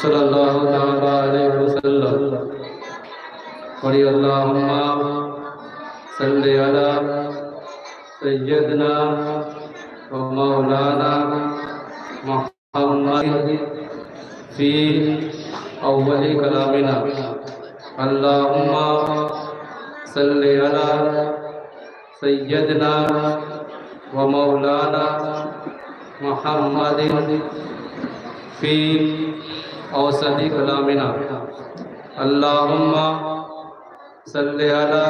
صلی اللہ تعالیٰ علیہ وسلم پڑھی اللہم صلی علی سیدنا و مولانا محمد فی اول کلامنا اللہم صلی علی سیدنا و مولانا محمد فی اوسط کلامنا اللہم صلی علی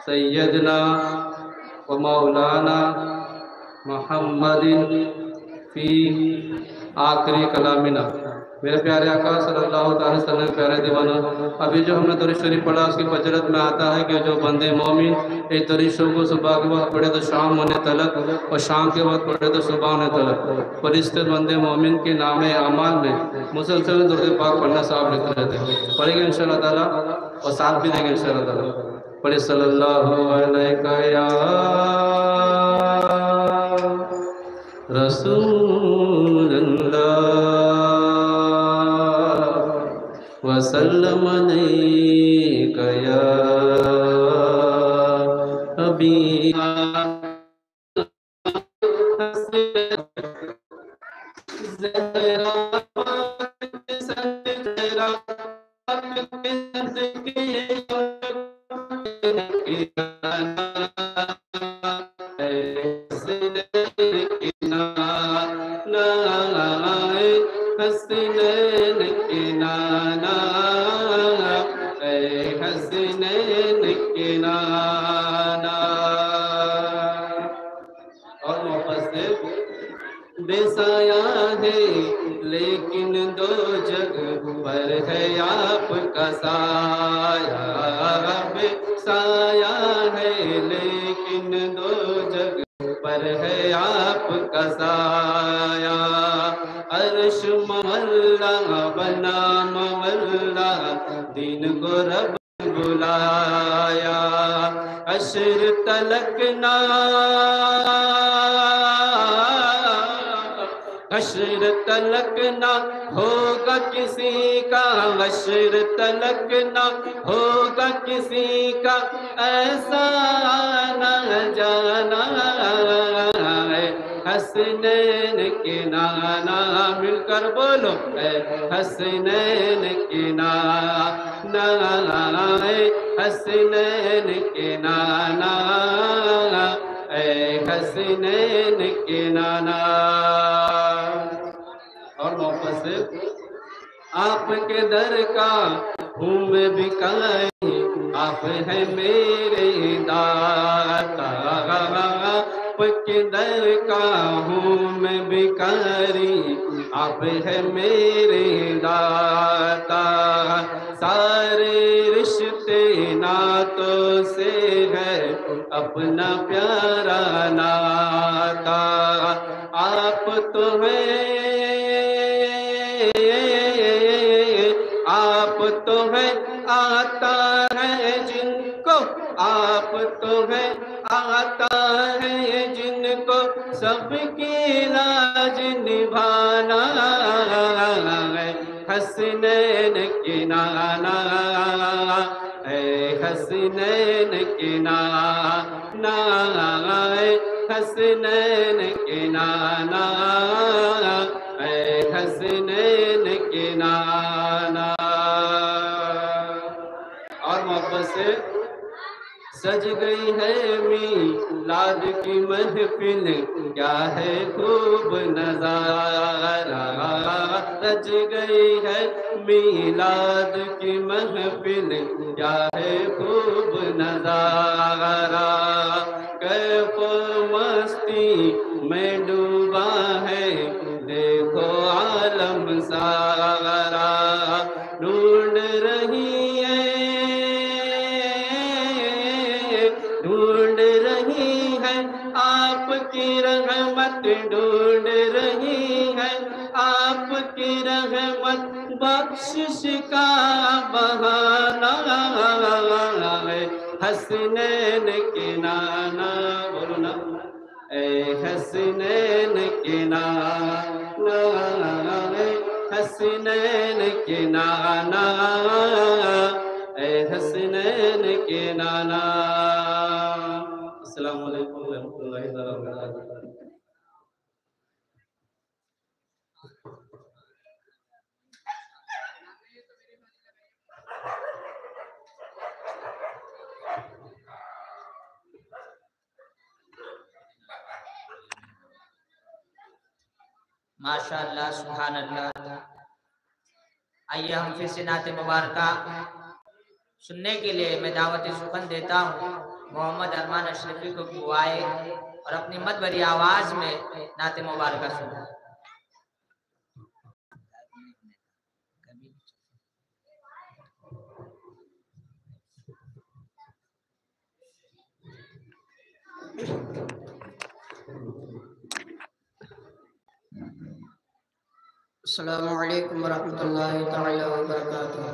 سیدنا و مولانا محمد فی آخری کلامنا۔ میرے پیارے آقا صلی اللہ علیہ وسلم پیارے دیوانہ، ابھی جو ہم نے درود شریف پڑھا اس کی فضیلت میں آتا ہے کہ جو بندے مومن اس درود شریف کو صبح کے وقت پڑھے تو شام ہونے تلک اور شام کے وقت پڑھے تو صبح ہونے تلک فرشتے بندے مومن کے نام اعمال میں مسلسل درود پاک پڑھنا صاحب لکھ رہتے ہیں۔ پڑھیں گے انشاءاللہ تعالیٰ اور ساتھ بھی دیں گے انشاءاللہ تعالیٰ۔ پڑھیں صلی اللہ علیہ یا رسول اللہ وسلم علیک یا حبیب بے سایہ ہے لیکن دو جگ پر ہے آپ کا سایہ، بے سایہ ہے لیکن دو جگ پر ہے آپ کا سایہ، عرش مولا بنا مولا دین کو رب بلایا، عشر تلک نہ حشر تلک نہ ہوگا کسی کا، حشر تلک نہ ہوگا کسی کا ایسا نہ جانا ہے، حسنین کے نانا مل کر بولو اے حسنین کے نانا ہے، حسنین کے نانا اے حسنین کے نانا۔ اور محبت سے آپ کے در کا ہوں میں بھکاری، آپ ہیں میرے داتا، آپ کے در کا ہوں میں بھکاری، آپ ہیں میرے داتا، سارے رشتے ناتوں سے ہے اپنا پیارا ناتا، آپ تو ہیں آپ تو ہے آتا ہے جن کو، آپ تو ہے آتا ہے جن کو سب کی لاج نبھانا ہے، حسنین کے نانا اے حسنین کے نانا اے حسنین کے نانا اے حسنین کے نانا۔ اور محبت سے سج گئی ہے میلاد کی محفل، کیا ہے خوب نظارہ، سج گئی ہے میلاد کی محفل، کیا ہے خوب نظارہ، کیف و مستی میں ڈوبا ہے دیکھو عالم سارا، ڈھونڈ رہی ہے ڈھونڈ رہی ہے آپ کی رحمت، ڈھونڈ رہی ہے آپ کی رحمت، بخشش کا بہانہ ہے، حسنین کے نانا بولو نا اے حسنین کے نانا، حسنین کے نانا، اے حسنین کے نانا۔ السلام علیکم ورحمۃ اللہ وبرکاتہ۔ ماشاءاللہ سبحان اللہ۔ آئیے ہم پھر سے نعت مبارکہ سننے کے لیے میں دعوت سخن دیتا ہوں محمد ارمان اشرفی کو کہ وہ آئے اور اپنی مد بھری آواز میں نعت مبارکہ سنیں۔ السلام علیکم ورحمۃ اللہ تعالی وبرکاتہ۔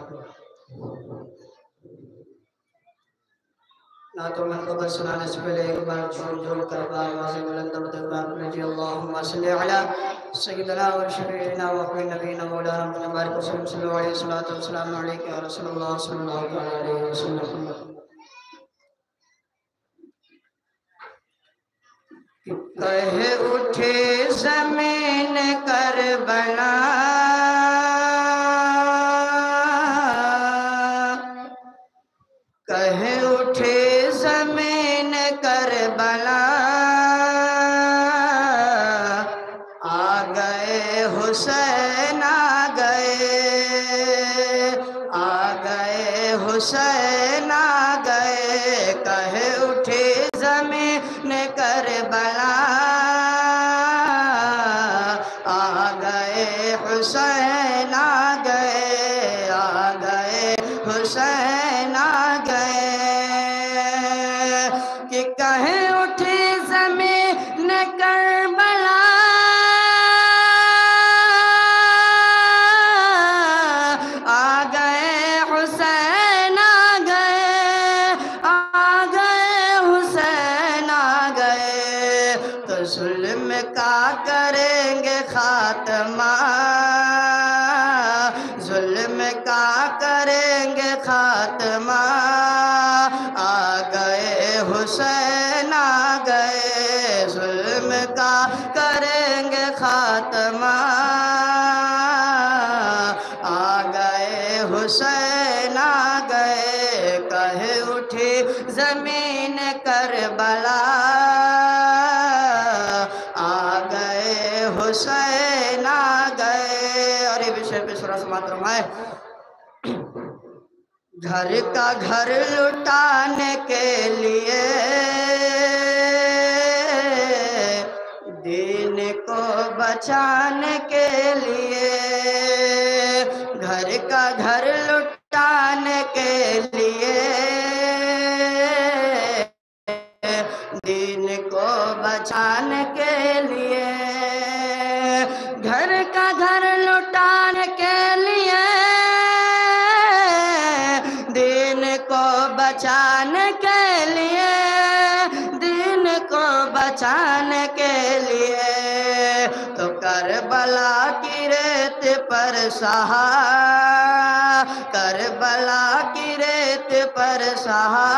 نعت و منقبت سنانے سے پہلے ایک بار جھوم کر آواز بلند اور دربار میں جی اللہم صلی علی سیدنا و شفیعنا و نبینا مولانا محمد بارک وسلم صلی اللہ علیہ وسلم علیہ یا رسول اللہ صلی اللہ علیہ وسلم۔ کہہ اٹھے زمین کربلا، کہہ اٹھے زمین کربلا، آ گئے حسین آ گئے، آ گئے حسین آ گئے، کہہ اٹھے زمین کربلا، آ گئے حسین آ گئے، آ گئے حسین آ گئے، کہ کہیں اٹھی زمین کربلا، آ گئے حسین آ گئے، آ گئے حسین آ گئے، تو ظلم کا کریں گے خاتمہ، ظلم کا کریں گے خاتمہ، آ گئے حسین آ گئے، ظلم کا کریں گے خاتمہ، آ گئے حسین آ گئے، کہہ اٹھی زمین کربلا، آ گئے حسین آ گئے۔ اور یہ وشے پہ سورہ سماعت فرمائے، گھر کا گھر لٹانے کے لیے، دین کو بچانے کے لیے، گھر کا گھر لٹانے کے لیے، دین کو بچانے کے لیے، گھر کا گھر لٹانے کے لیے، دین کو بچانے کے لیے، دین کو بچانے کے لیے، تو کربلا کی ریت پر سہا، کربلا کی ریت پر سہا،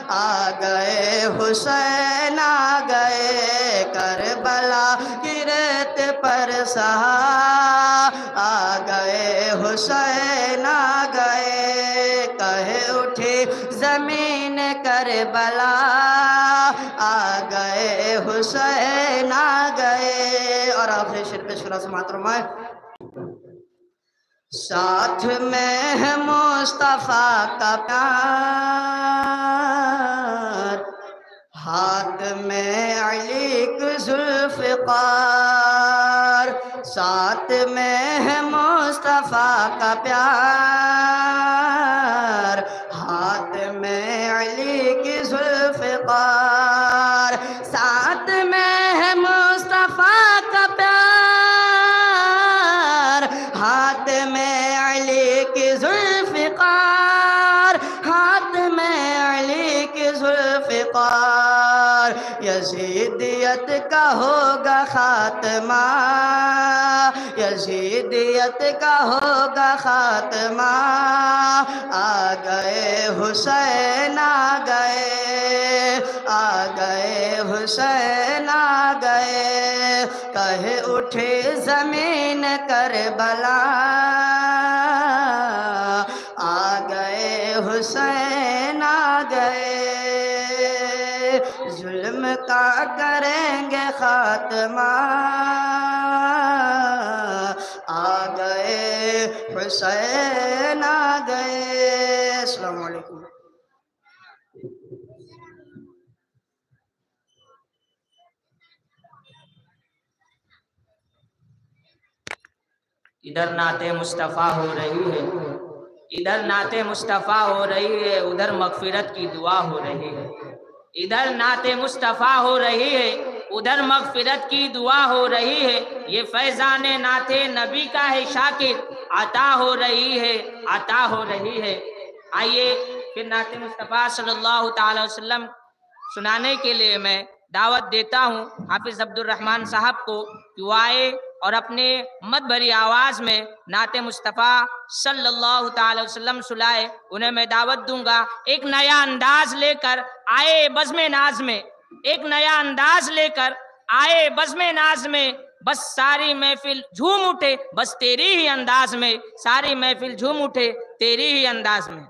آ گئے حسین آ گئے، کربلا کی ریت پر سہا، آ گئے حسین آ گئے، کہہ اٹھی زمین کربلا، آ گئے حسین آ گئے۔ اور آخری شعر پہ سورہ سماعت فرمائے، ساتھ میں ہے مصطفیٰ کا پیار، ہاتھ میں علی کی ذوالفقار، ساتھ میں ہے مصطفیٰ کا پیار، ہاتھ میں علی کی ذوالفقار، ساتھ میں ہے مصطفیٰ کا پیار، ہاتھ میں علی کی ذوالفقار، ہاتھ میں علی کی ذوالفقار، یزیدیت کا ہوگا خاتمہ، یزیدیت کا ہوگا خاتمہ آ گئے حسین آ گئے آ گئے حسین آ گئے کہے اٹھے زمین کربلا آ گئے حسین آ گئے ظلم کا کریں گے خاتمہ آ گئے حسین آ گئے السلام علیکم ادھر نعت مصطفیٰ ہو رہی ہے ادھر نعت مصطفیٰ ہو رہی ہے ادھر مغفرت کی دعا ہو رہی ہے ادھر نعت مصطفیٰ ہو رہی ہے ادھر مغفرت کی دعا ہو رہی ہے یہ فیضان نعت نبی کا ہے شاکر عطا ہو رہی ہے عطا ہو رہی ہے آئیے پھر نعت مصطفیٰ صلی اللہ تعالی وسلم سنانے کے لیے میں دعوت دیتا ہوں حافظ عبد الرحمن صاحب کو کہ وہ آئے اور اپنے مد بھری آواز میں نعت مصطفیٰ صلی اللہ تعالی وسلم سنائے انہیں میں دعوت دوں گا ایک نیا انداز لے کر آئے بزم ناز میں ایک نیا انداز لے کر آئے بزم ناز میں بس ساری محفل جھوم اٹھے بس تیری ہی انداز میں ساری محفل جھوم اٹھے تیری ہی انداز میں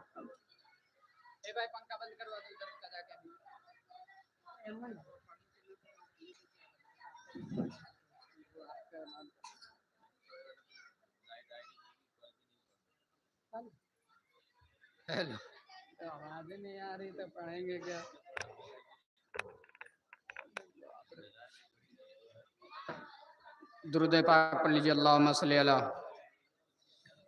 آواز نہیں آ رہی تو پڑھیں گے کیا درود پاک پڑھ لیجیے اللہم صلی علی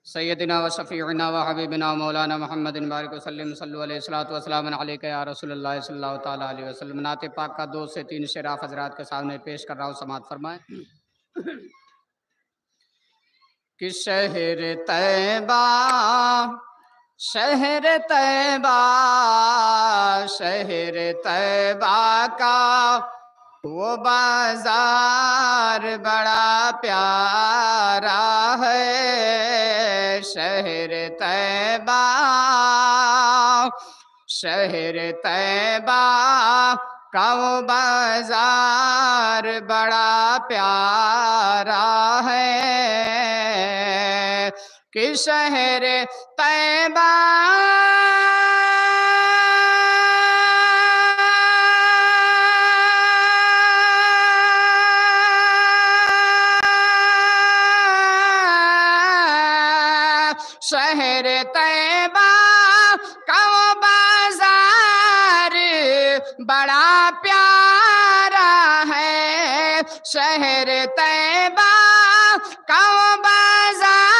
سیدنا و شفیعنا و حبیبنا مولانا محمد بارک وسلم صلو علیہ الصلوۃ والسلام علیک یا رسول اللہ صلی اللہ تعالی علیہ وسلم نعت پاک کا 2 سے 3 شعر آپ حضرات کے سامنے پیش کر رہا ہوں سماعت فرمائیں کہ شہر طیبہ شہر طیبہ شہر طیبہ کا وہ بازار بڑا پیارا ہے شہر طیبہ شہر طیبہ کا وہ بازار بڑا پیارا ہے کہ شہر طیبہ شہر طیبہ کا وہ بازار بڑا پیارا ہے شہر طیبہ کا وہ بازار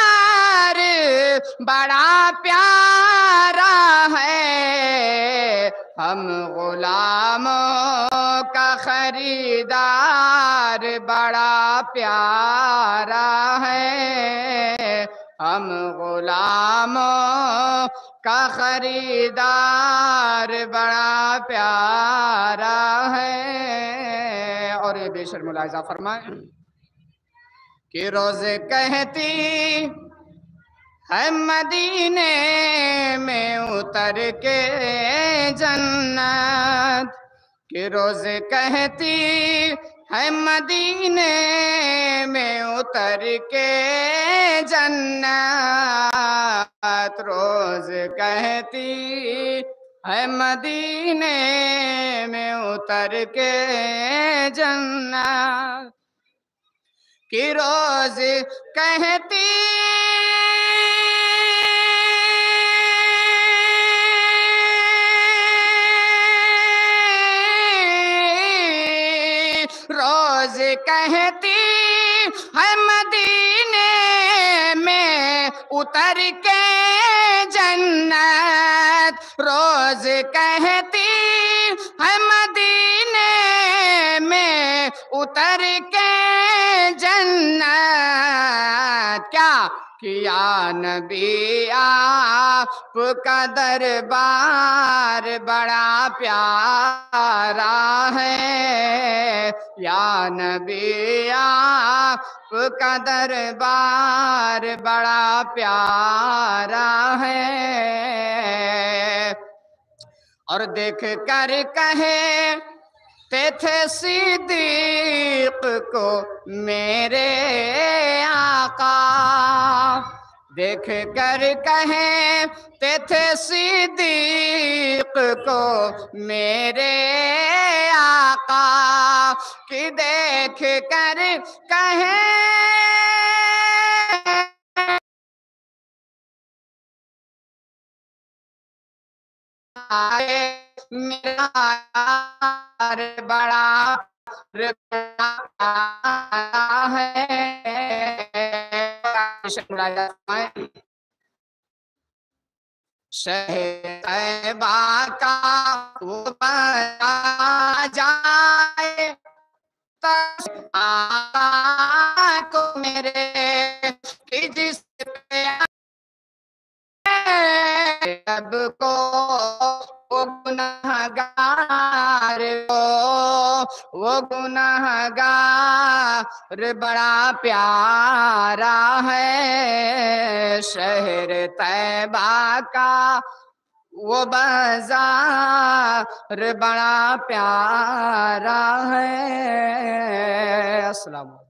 بڑا پیارا ہے ہم غلاموں کا خریدار بڑا پیارا ہے ہم غلاموں کا خریدار بڑا پیارا ہے اور یہ بے شرم ملاحظہ فرمائیں کہ روز کہتی ہے مدینے میں اتر کے جنت کہ روز کہتی ہے مدینے میں اتر کے جنت روز کہتی ہے مدینے میں اتر کے جنت کہ روز کہتی روز کہتی ہے مدینے میں اتر کے جنت روز کہتی ہے مدینے میں اتر کے جنت فرمایا کیا کہ یا نبی آپ کا دربار بڑا پیارا ہے، یا نبی آپ کا دربار بڑا پیارا ہے، اور دیکھ کر کہتے تھے صدیق کو میرے آقا، دیکھ کر کہتے تھے صدیق کو میرے آقا، کہ دیکھ کر میرا یار بڑا ہے، شہر طیبہ کا وہ بنا جائے آقا کو میرے، کہ جس پہ رب کو وہ گناہگار کو، وہ گناہگار بڑا پیارا ہے، شہر طیبہ کا وہ بازار بڑا پیارا ہے۔ السلام علیکم۔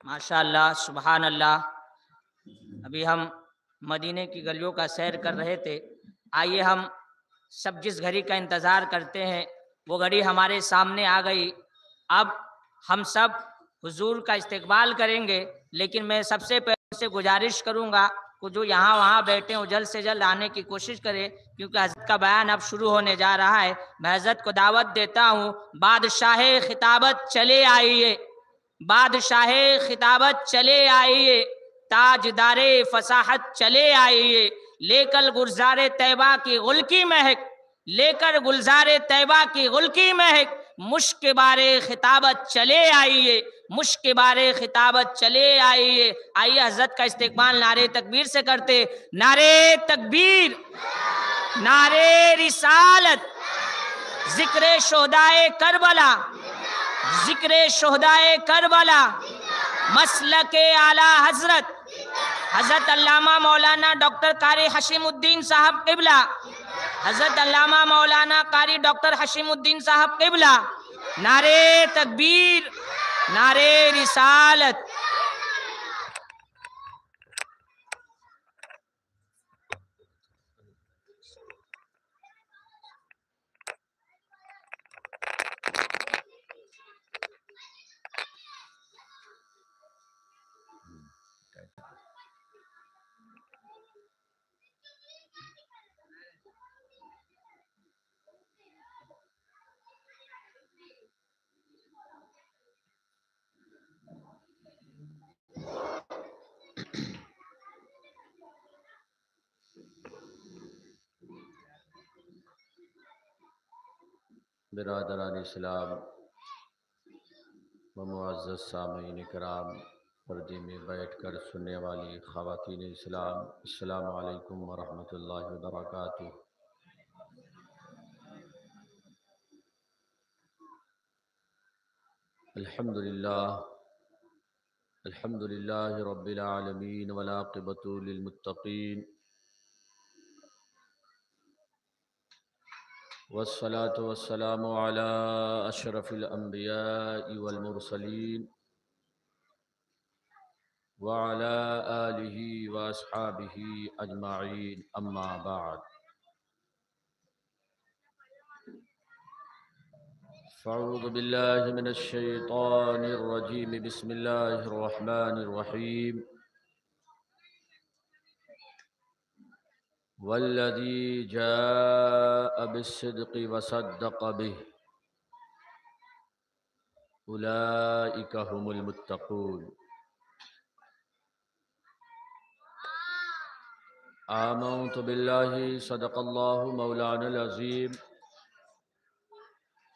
ماشاءاللہ، سبحان اللہ۔ ابھی ہم مدینے کی گلیوں کا سیر کر رہے تھے، آئیے ہم سب جس گھڑی کا انتظار کرتے ہیں وہ گھڑی ہمارے سامنے آ گئی۔ اب ہم سب حضور کا استقبال کریں گے، لیکن میں سب سے پہلے سے گزارش کروں گا کہ جو یہاں وہاں بیٹھے ہیں جلد سے جلد آنے کی کوشش کریں، کیونکہ حضرت کا بیان اب شروع ہونے جا رہا ہے۔ میں حضرت کو دعوت دیتا ہوں، بادشاہ خطابت چلے آئیے، بادشاہ خطابت چلے آئیے، تاجدار فصاحت چلے آئیے، لے کر گلزار طیبہ کی گل کی مہک، لے کر گلزار طیبہ کی گل کی مہک، مشک بار خطابت چلے آئیے، مشک بار خطابت چلے آئیے۔ آئیے حضرت کا استقبال نعرے تکبیر سے کرتے، نعرے تکبیر، نعرے رسالت، ذکر شہدائے کربلا، ذکر شہدائے کربلا، مسلک اعلی حضرت حضرت علامہ مولانا ڈاکٹر قاری حشیم الدین صاحب قبلہ، حضرت علامہ مولانا قاری ڈاکٹر حشیم الدین صاحب قبلہ، نعرے تکبیر، نعرے رسالت۔ برادران اسلام و معزز سامعین کرام، پردے میں بیٹھ کر سننے والی خواتین اسلام، السلام علیکم ورحمۃ اللہ وبرکاتہ۔ الحمد للہ رب العالمین والعاقبۃ للمتقین، والصلاة والسلام على اشرف الانبیاء والمرسلین وعلى آلہ واصحابہ اجمعین، اما بعد، فاعوذ باللہ من الشیطان الرجیم، بسم اللہ الرحمن الرحیم، والذی جاء بالصدق وصدق به اولئک هم المتقون۔ آمنت باللہ، صدق اللہ مولانا العظیم،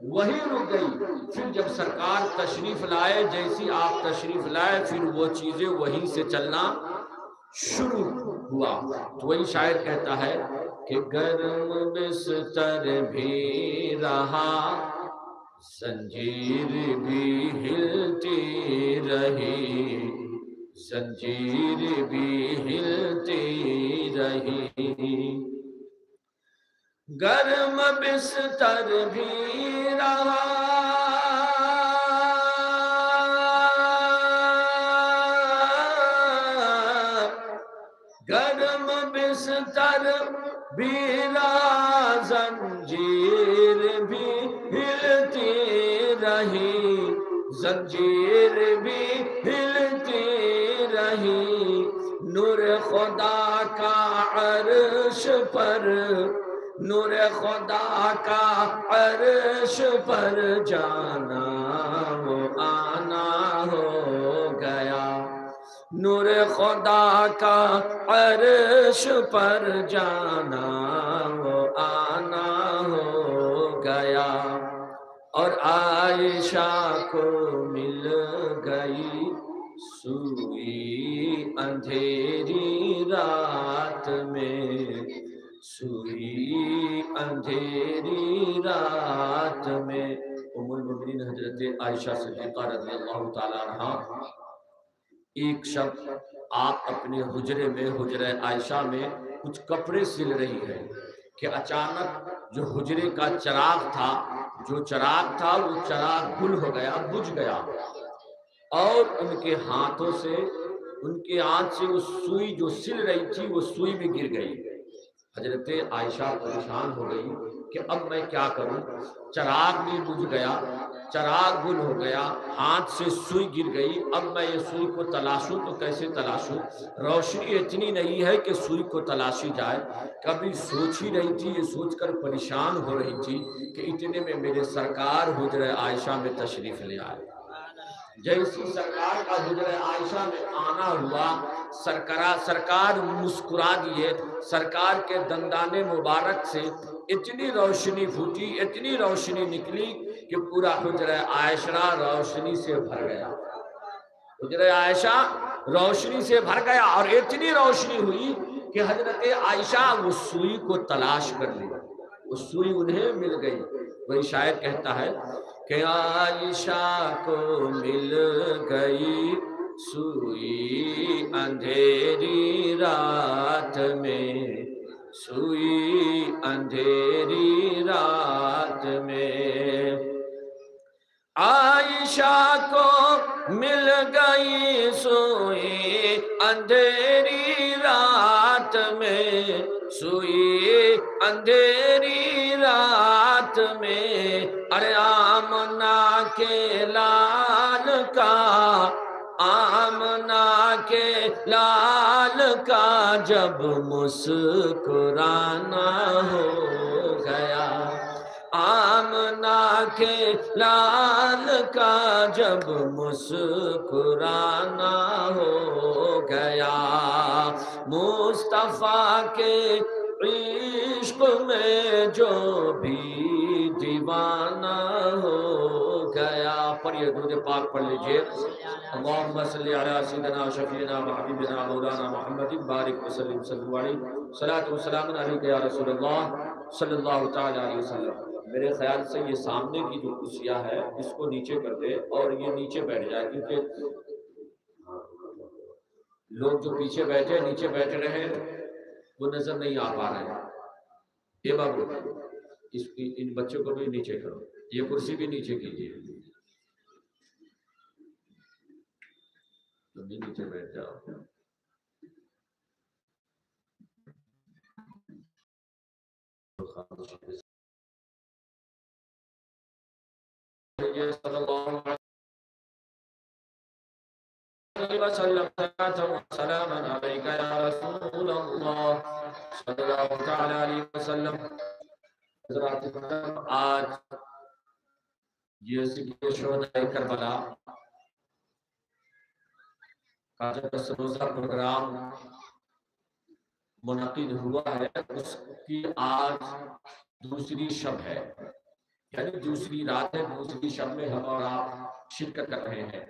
وہی رک گئی. پھر جب سرکار تشریف لائے، جیسی آپ تشریف لائے پھر وہ چیزیں وہیں سے چلنا شروع ہوا. تو وہی شاعر کہتا ہے کہ گرم بستر بھی رہا، زنجیر بھی ہلتی رہی، زنجیر بھی ہلتی رہی. گرم بستر بھی رہا، گرم بستر بھی رہا، زنجیر بھی ہلتی رہی، زنجیر بھی ہلتی رہی. نور خدا کا عرش پر، نور خدا کا عرش پر جانا وہ آنا ہو گیا. نور خدا کا عرش پر جانا وہ آنا ہو گیا. اور عائشہ کو مل گئی سوئی اندھیری رات میں، سوئی اندھیری رات میں. ام المؤمنین حضرت عائشہ صدیقہ رضی اللہ تعالیٰ عنہ ایک شب آپ اپنے حجرے میں، حجرہ عائشہ میں کچھ کپڑے سل رہی ہے کہ اچانک جو حجرے کا چراغ تھا، جو چراغ تھا وہ چراغ گل ہو گیا، بجھ گیا، اور ان کے ہاتھوں سے، ان کے ہاتھ سے وہ سوئی جو سل رہی تھی وہ سوئی بھی گر گئی. حضرت عائشہ پریشان ہو گئی کہ اب میں کیا کروں، چراغ بھی بجھ گیا، چراغ گل ہو گیا، ہاتھ سے سوئی گر گئی، اب میں یہ سوئی کو تلاشوں تو کیسے تلاشوں، روشنی اتنی نہیں ہے کہ سوئی کو تلاشی جائے. کبھی سوچ ہی رہی تھی، یہ سوچ کر پریشان ہو رہی تھی کہ اتنے میں میرے سرکار حجرہ عائشہ میں تشریف لے آئے. جیسی سرکار کا حجرہ عائشہ میں آنا ہوا، سرکار مسکرا دیے. سرکار کے دندان مبارک سے اتنی روشنی پھوٹی، اتنی روشنی نکلی کہ پورا حجرہ عائشہ روشنی سے بھر گیا. حجرہ عائشہ روشنی سے بھر گیا، اور اتنی روشنی ہوئی کہ حضرت عائشہ وہ سوئی کو تلاش کر لی، وہ سوئی انہیں مل گئی. وہی شاعر کہتا ہے کہ عائشہ کو مل گئی سوئی اندھیری رات میں، سوئی اندھیری رات میں. عائشہ کو مل گئی سوئی اندھیری رات میں، سوئی اندھیری رات میں. ارے آمنہ کے لال کا، آمنہ کے لال کا جب مسکرانا ہو گیا، آمنہ کے لال کا جب مسکرانا ہو گیا. مصطفیٰ کے عشق میں جو بھی دیوانہ ہو گیا. پڑھیے درود پاک پڑھ لیجئے. اللہم صلی علی سیدنا و شفیعنا و حبیبنا مولانا محمد بارک وسلم صلی علیہ صلاۃ و سلام علیک یا رسول اللہ صلی اللہ تعالی علیہ وسلم. میرے خیال سے یہ سامنے کی جو کرسیاں ہے اس کو نیچے کر دے اور یہ نیچے بیٹھ جائے، کیونکہ لوگ جو پیچھے بیٹھے نیچے بیٹھ رہے ہیں وہ نظر نہیں آ پا رہے ہیں. یہ بابو ان بچوں کو بھی نیچے کرو، یہ کرسی بھی نیچے کیجیے، تم بھی نیچے بیٹھ جاؤ. صلی اللہ علیہ وسلم سلام علیک یا رسول اللہ صلی اللہ تعالی علیہ وسلم. حضرات آج یہ شہدائے کربلا کا جو 10 روزہ پروگرام منعقد ہوا ہے اس کی آج دوسری شب ہے. یعنی دوسری رات ہے، دوسری شب میں ہم اور آپ شرکت کر رہے ہیں۔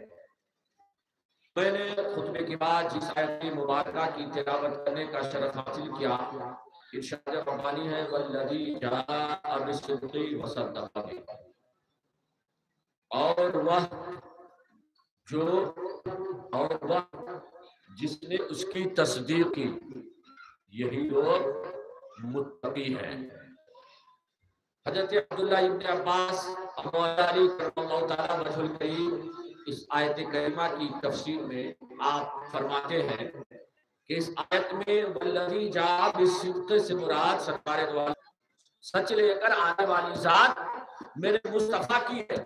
میں نے خطبے کے بعد جس آیت مبارکہ کی تلاوت کرنے کا شرف حاصل کیا، ارشاد ربانی ہے والذی جاء بالصدق وصدق به، اور وہ جس نے اس کی تصدیق کی، یہی لوگ متقی ہیں۔ حضرت عبداللہ ابن عباس مولا علی کرم اللہ تعالیٰ وجہ الکریم اس آیت کریمہ کی تفسیر میں آپ فرماتے ہیں کہ اس آیت میں والذی جاء بالصدق سے مراد سرکار دو عالم سچ لے کر آنے والی ذات میرے مصطفیٰ کی ہے،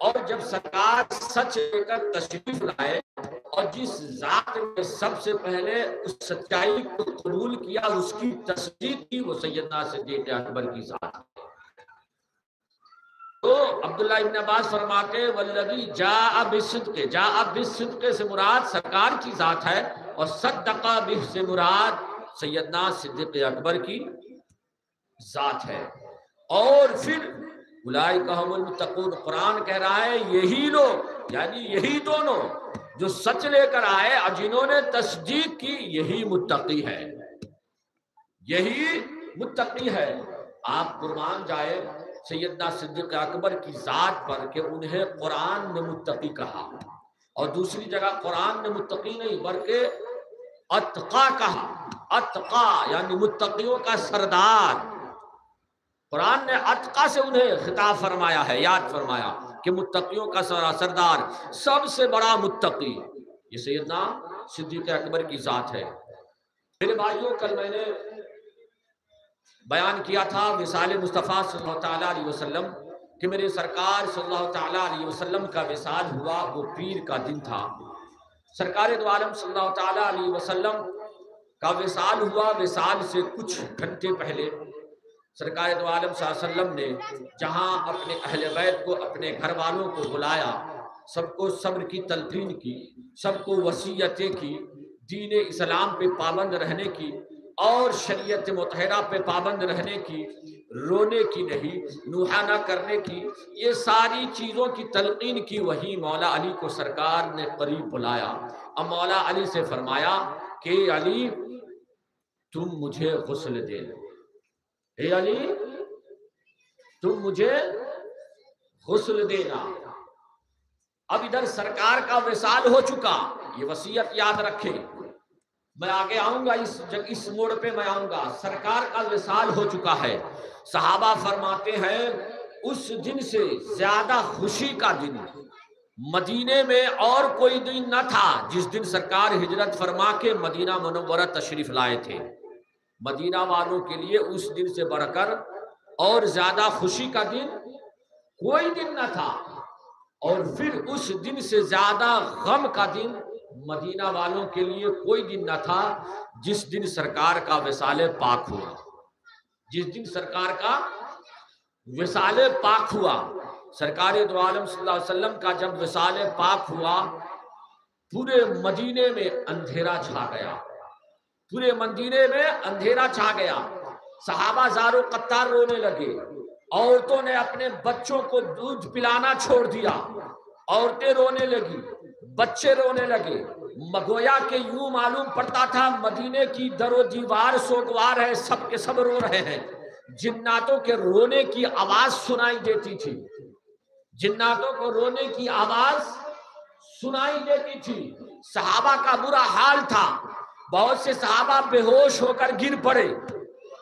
اور جب سرکار سچ لے کر تشریف لائے اور جس ذات نے سب سے پہلے اس سچائی کو قبول کیا، اس کی تصدیق کی، وہ سیدنا صدیق اکبر کی ذات ہے۔ تو عبداللہ ابن عباس فرماتے والذی جاء بالصدق، جاء بالصدق سے مراد سرکار کی ذات ہے، اور صدق بہ سے مراد سیدنا صدیق اکبر کی ذات ہے۔ اور پھر اولئک هم المتقون، قرآن کہہ رہا ہے یہی لوگ، یعنی یہی دونوں جو سچ لے کر آئے اور جنہوں نے تصدیق کی، یہی متقی ہے، یہی متقی ہے۔ آپ قربان جائے سیدنا صدیق اکبر کی ذات پر کہ انہیں قرآن نے متقی کہا، اور دوسری جگہ قرآن نے متقی نہیں بلکہ اتقا کہا، اتقا یعنی متقیوں کا سردار۔ قرآن نے اتقا سے انہیں خطاب فرمایا ہے، یاد فرمایا کہ متقیوں کا سردار، سب سے بڑا متقی یہ سیدنا صدیق اکبر کی ذات ہے۔ میرے بھائیوں، کل میں نے بیان کیا تھا وصال مصطفیٰ صلی اللہ تعالیٰ علیہ وسلم کہ میرے سرکار صلی اللہ تعالیٰ علیہ وسلم کا وصال ہوا، وہ پیر کا دن تھا۔ سرکار دو عالم صلی اللہ تعالیٰ علیہ وسلم کا وصال ہوا، وصال سے کچھ گھنٹے پہلے سرکار دو عالم صلی اللہ علیہ وسلم نے جہاں اپنے اہل بیت کو، اپنے گھر والوں کو بلایا، سب کو صبر کی تلقین کی، سب کو وصیتیں کی، دین اسلام پہ پابند رہنے کی اور شریعت مطہرہ پہ پابند رہنے کی، رونے کی نہیں، نوحہ نہ کرنے کی، یہ ساری چیزوں کی تلقین کی۔ وہی مولا علی کو سرکار نے قریب بلایا اور مولا علی سے فرمایا کہ علی تم مجھے غسل دے، اے علی تم مجھے غسل دینا۔ اب ادھر سرکار کا وصال ہو چکا، یہ وصیت یاد رکھیں، میں آگے آؤں گا، اس موڑ پہ میں آؤں گا۔ سرکار کا وصال ہو چکا ہے۔ صحابہ فرماتے ہیں اس دن سے زیادہ خوشی کا دن مدینے میں اور کوئی دن نہ تھا، جس دن سرکار ہجرت فرما کے مدینہ منورہ تشریف لائے تھے۔ مدینہ والوں کے لیے اس دن سے بڑھ کر اور زیادہ خوشی کا دن کوئی دن نہ تھا، اور پھر اس دن سے زیادہ غم کا دن مدینہ والوں کے لیے کوئی دن نہ تھا، جس دن سرکار کا وصال پاک ہوا۔ جس دن سرکار کا وصال پاک ہوا، سرکار دو عالم صلی اللہ علیہ وسلم کا جب وصال پاک ہوا، پورے مدینے میں اندھیرا چھا گیا، پورے مدینے میں اندھیرا چھا گیا۔ صحابہ زار و قطار رونے لگے، عورتوں نے اپنے بچوں کو دودھ پلانا چھوڑ دیا، عورتیں رونے لگی، بچے رونے لگے۔ مگویا کہ یوں معلوم پڑتا تھا مدینے کی در و دیوار سوگوار ہے، سب کے سب رو رہے ہیں۔ جناتوں کے رونے کی آواز سنائی دیتی تھی، جناتوں کو رونے کی آواز سنائی دیتی تھی۔ صحابہ کا برا حال تھا، بہت سے صحابہ بے ہوش ہو کر گر پڑے۔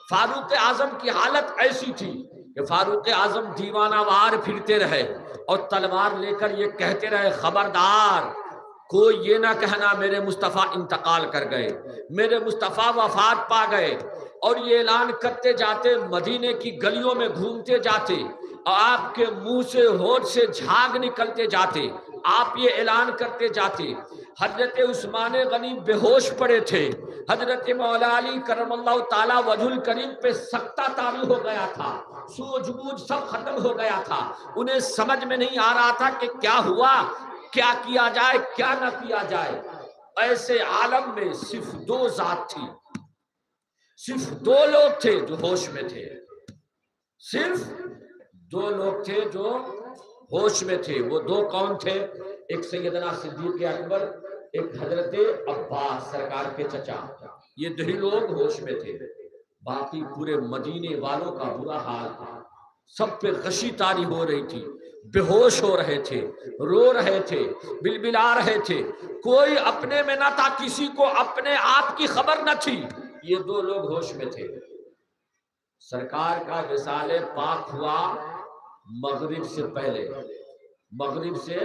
فاروق اعظم کی حالت ایسی تھی کہ فاروق اعظم دیوانہ وار پھرتے رہے اور تلوار لے کر یہ کہتے رہے خبردار کوئی یہ نہ کہنا میرے مصطفیٰ انتقال کر گئے، میرے مصطفیٰ وفات پا گئے۔ اور یہ اعلان کرتے جاتے، مدینے کی گلیوں میں گھومتے جاتے، اور آپ کے منہ سے ہونٹ سے جھاگ نکلتے جاتے، آپ یہ اعلان کرتے جاتے۔ حضرت عثمان غنی بے ہوش پڑے تھے، حضرت مولا علی کرم اللہ تعالی وجہ الکریم پہ سکتہ طاری ہو گیا تھا، سوجھ بوجھ سب ختم ہو گیا تھا۔ انہیں سمجھ میں نہیں آ رہا تھا کہ کیا ہوا، کیا کیا جائے، کیا نہ کیا جائے۔ ایسے عالم میں صرف دو ذات تھی، صرف دو لوگ تھے جو ہوش میں تھے، صرف دو لوگ تھے جو ہوش میں تھے. وہ دو کون تھے؟ ایک سیدنا صدیق اکبر، ایک حضرت عباس سرکار کے چچا. یہ دو ہی لوگ ہوش میں تھے. باقی پورے مدینے والوں کا برا حال تھا. سب پہ غشی طاری ہو رہی تھی، بے ہوش ہو رہے تھے، رو رہے تھے، بلبلا رہے تھے. کوئی اپنے میں نہ تھا، کسی کو اپنے آپ کی خبر نہ تھی. یہ دو لوگ ہوش میں تھے. سرکار کا وصال پاک ہوا مغرب سے پہلے. مغرب سے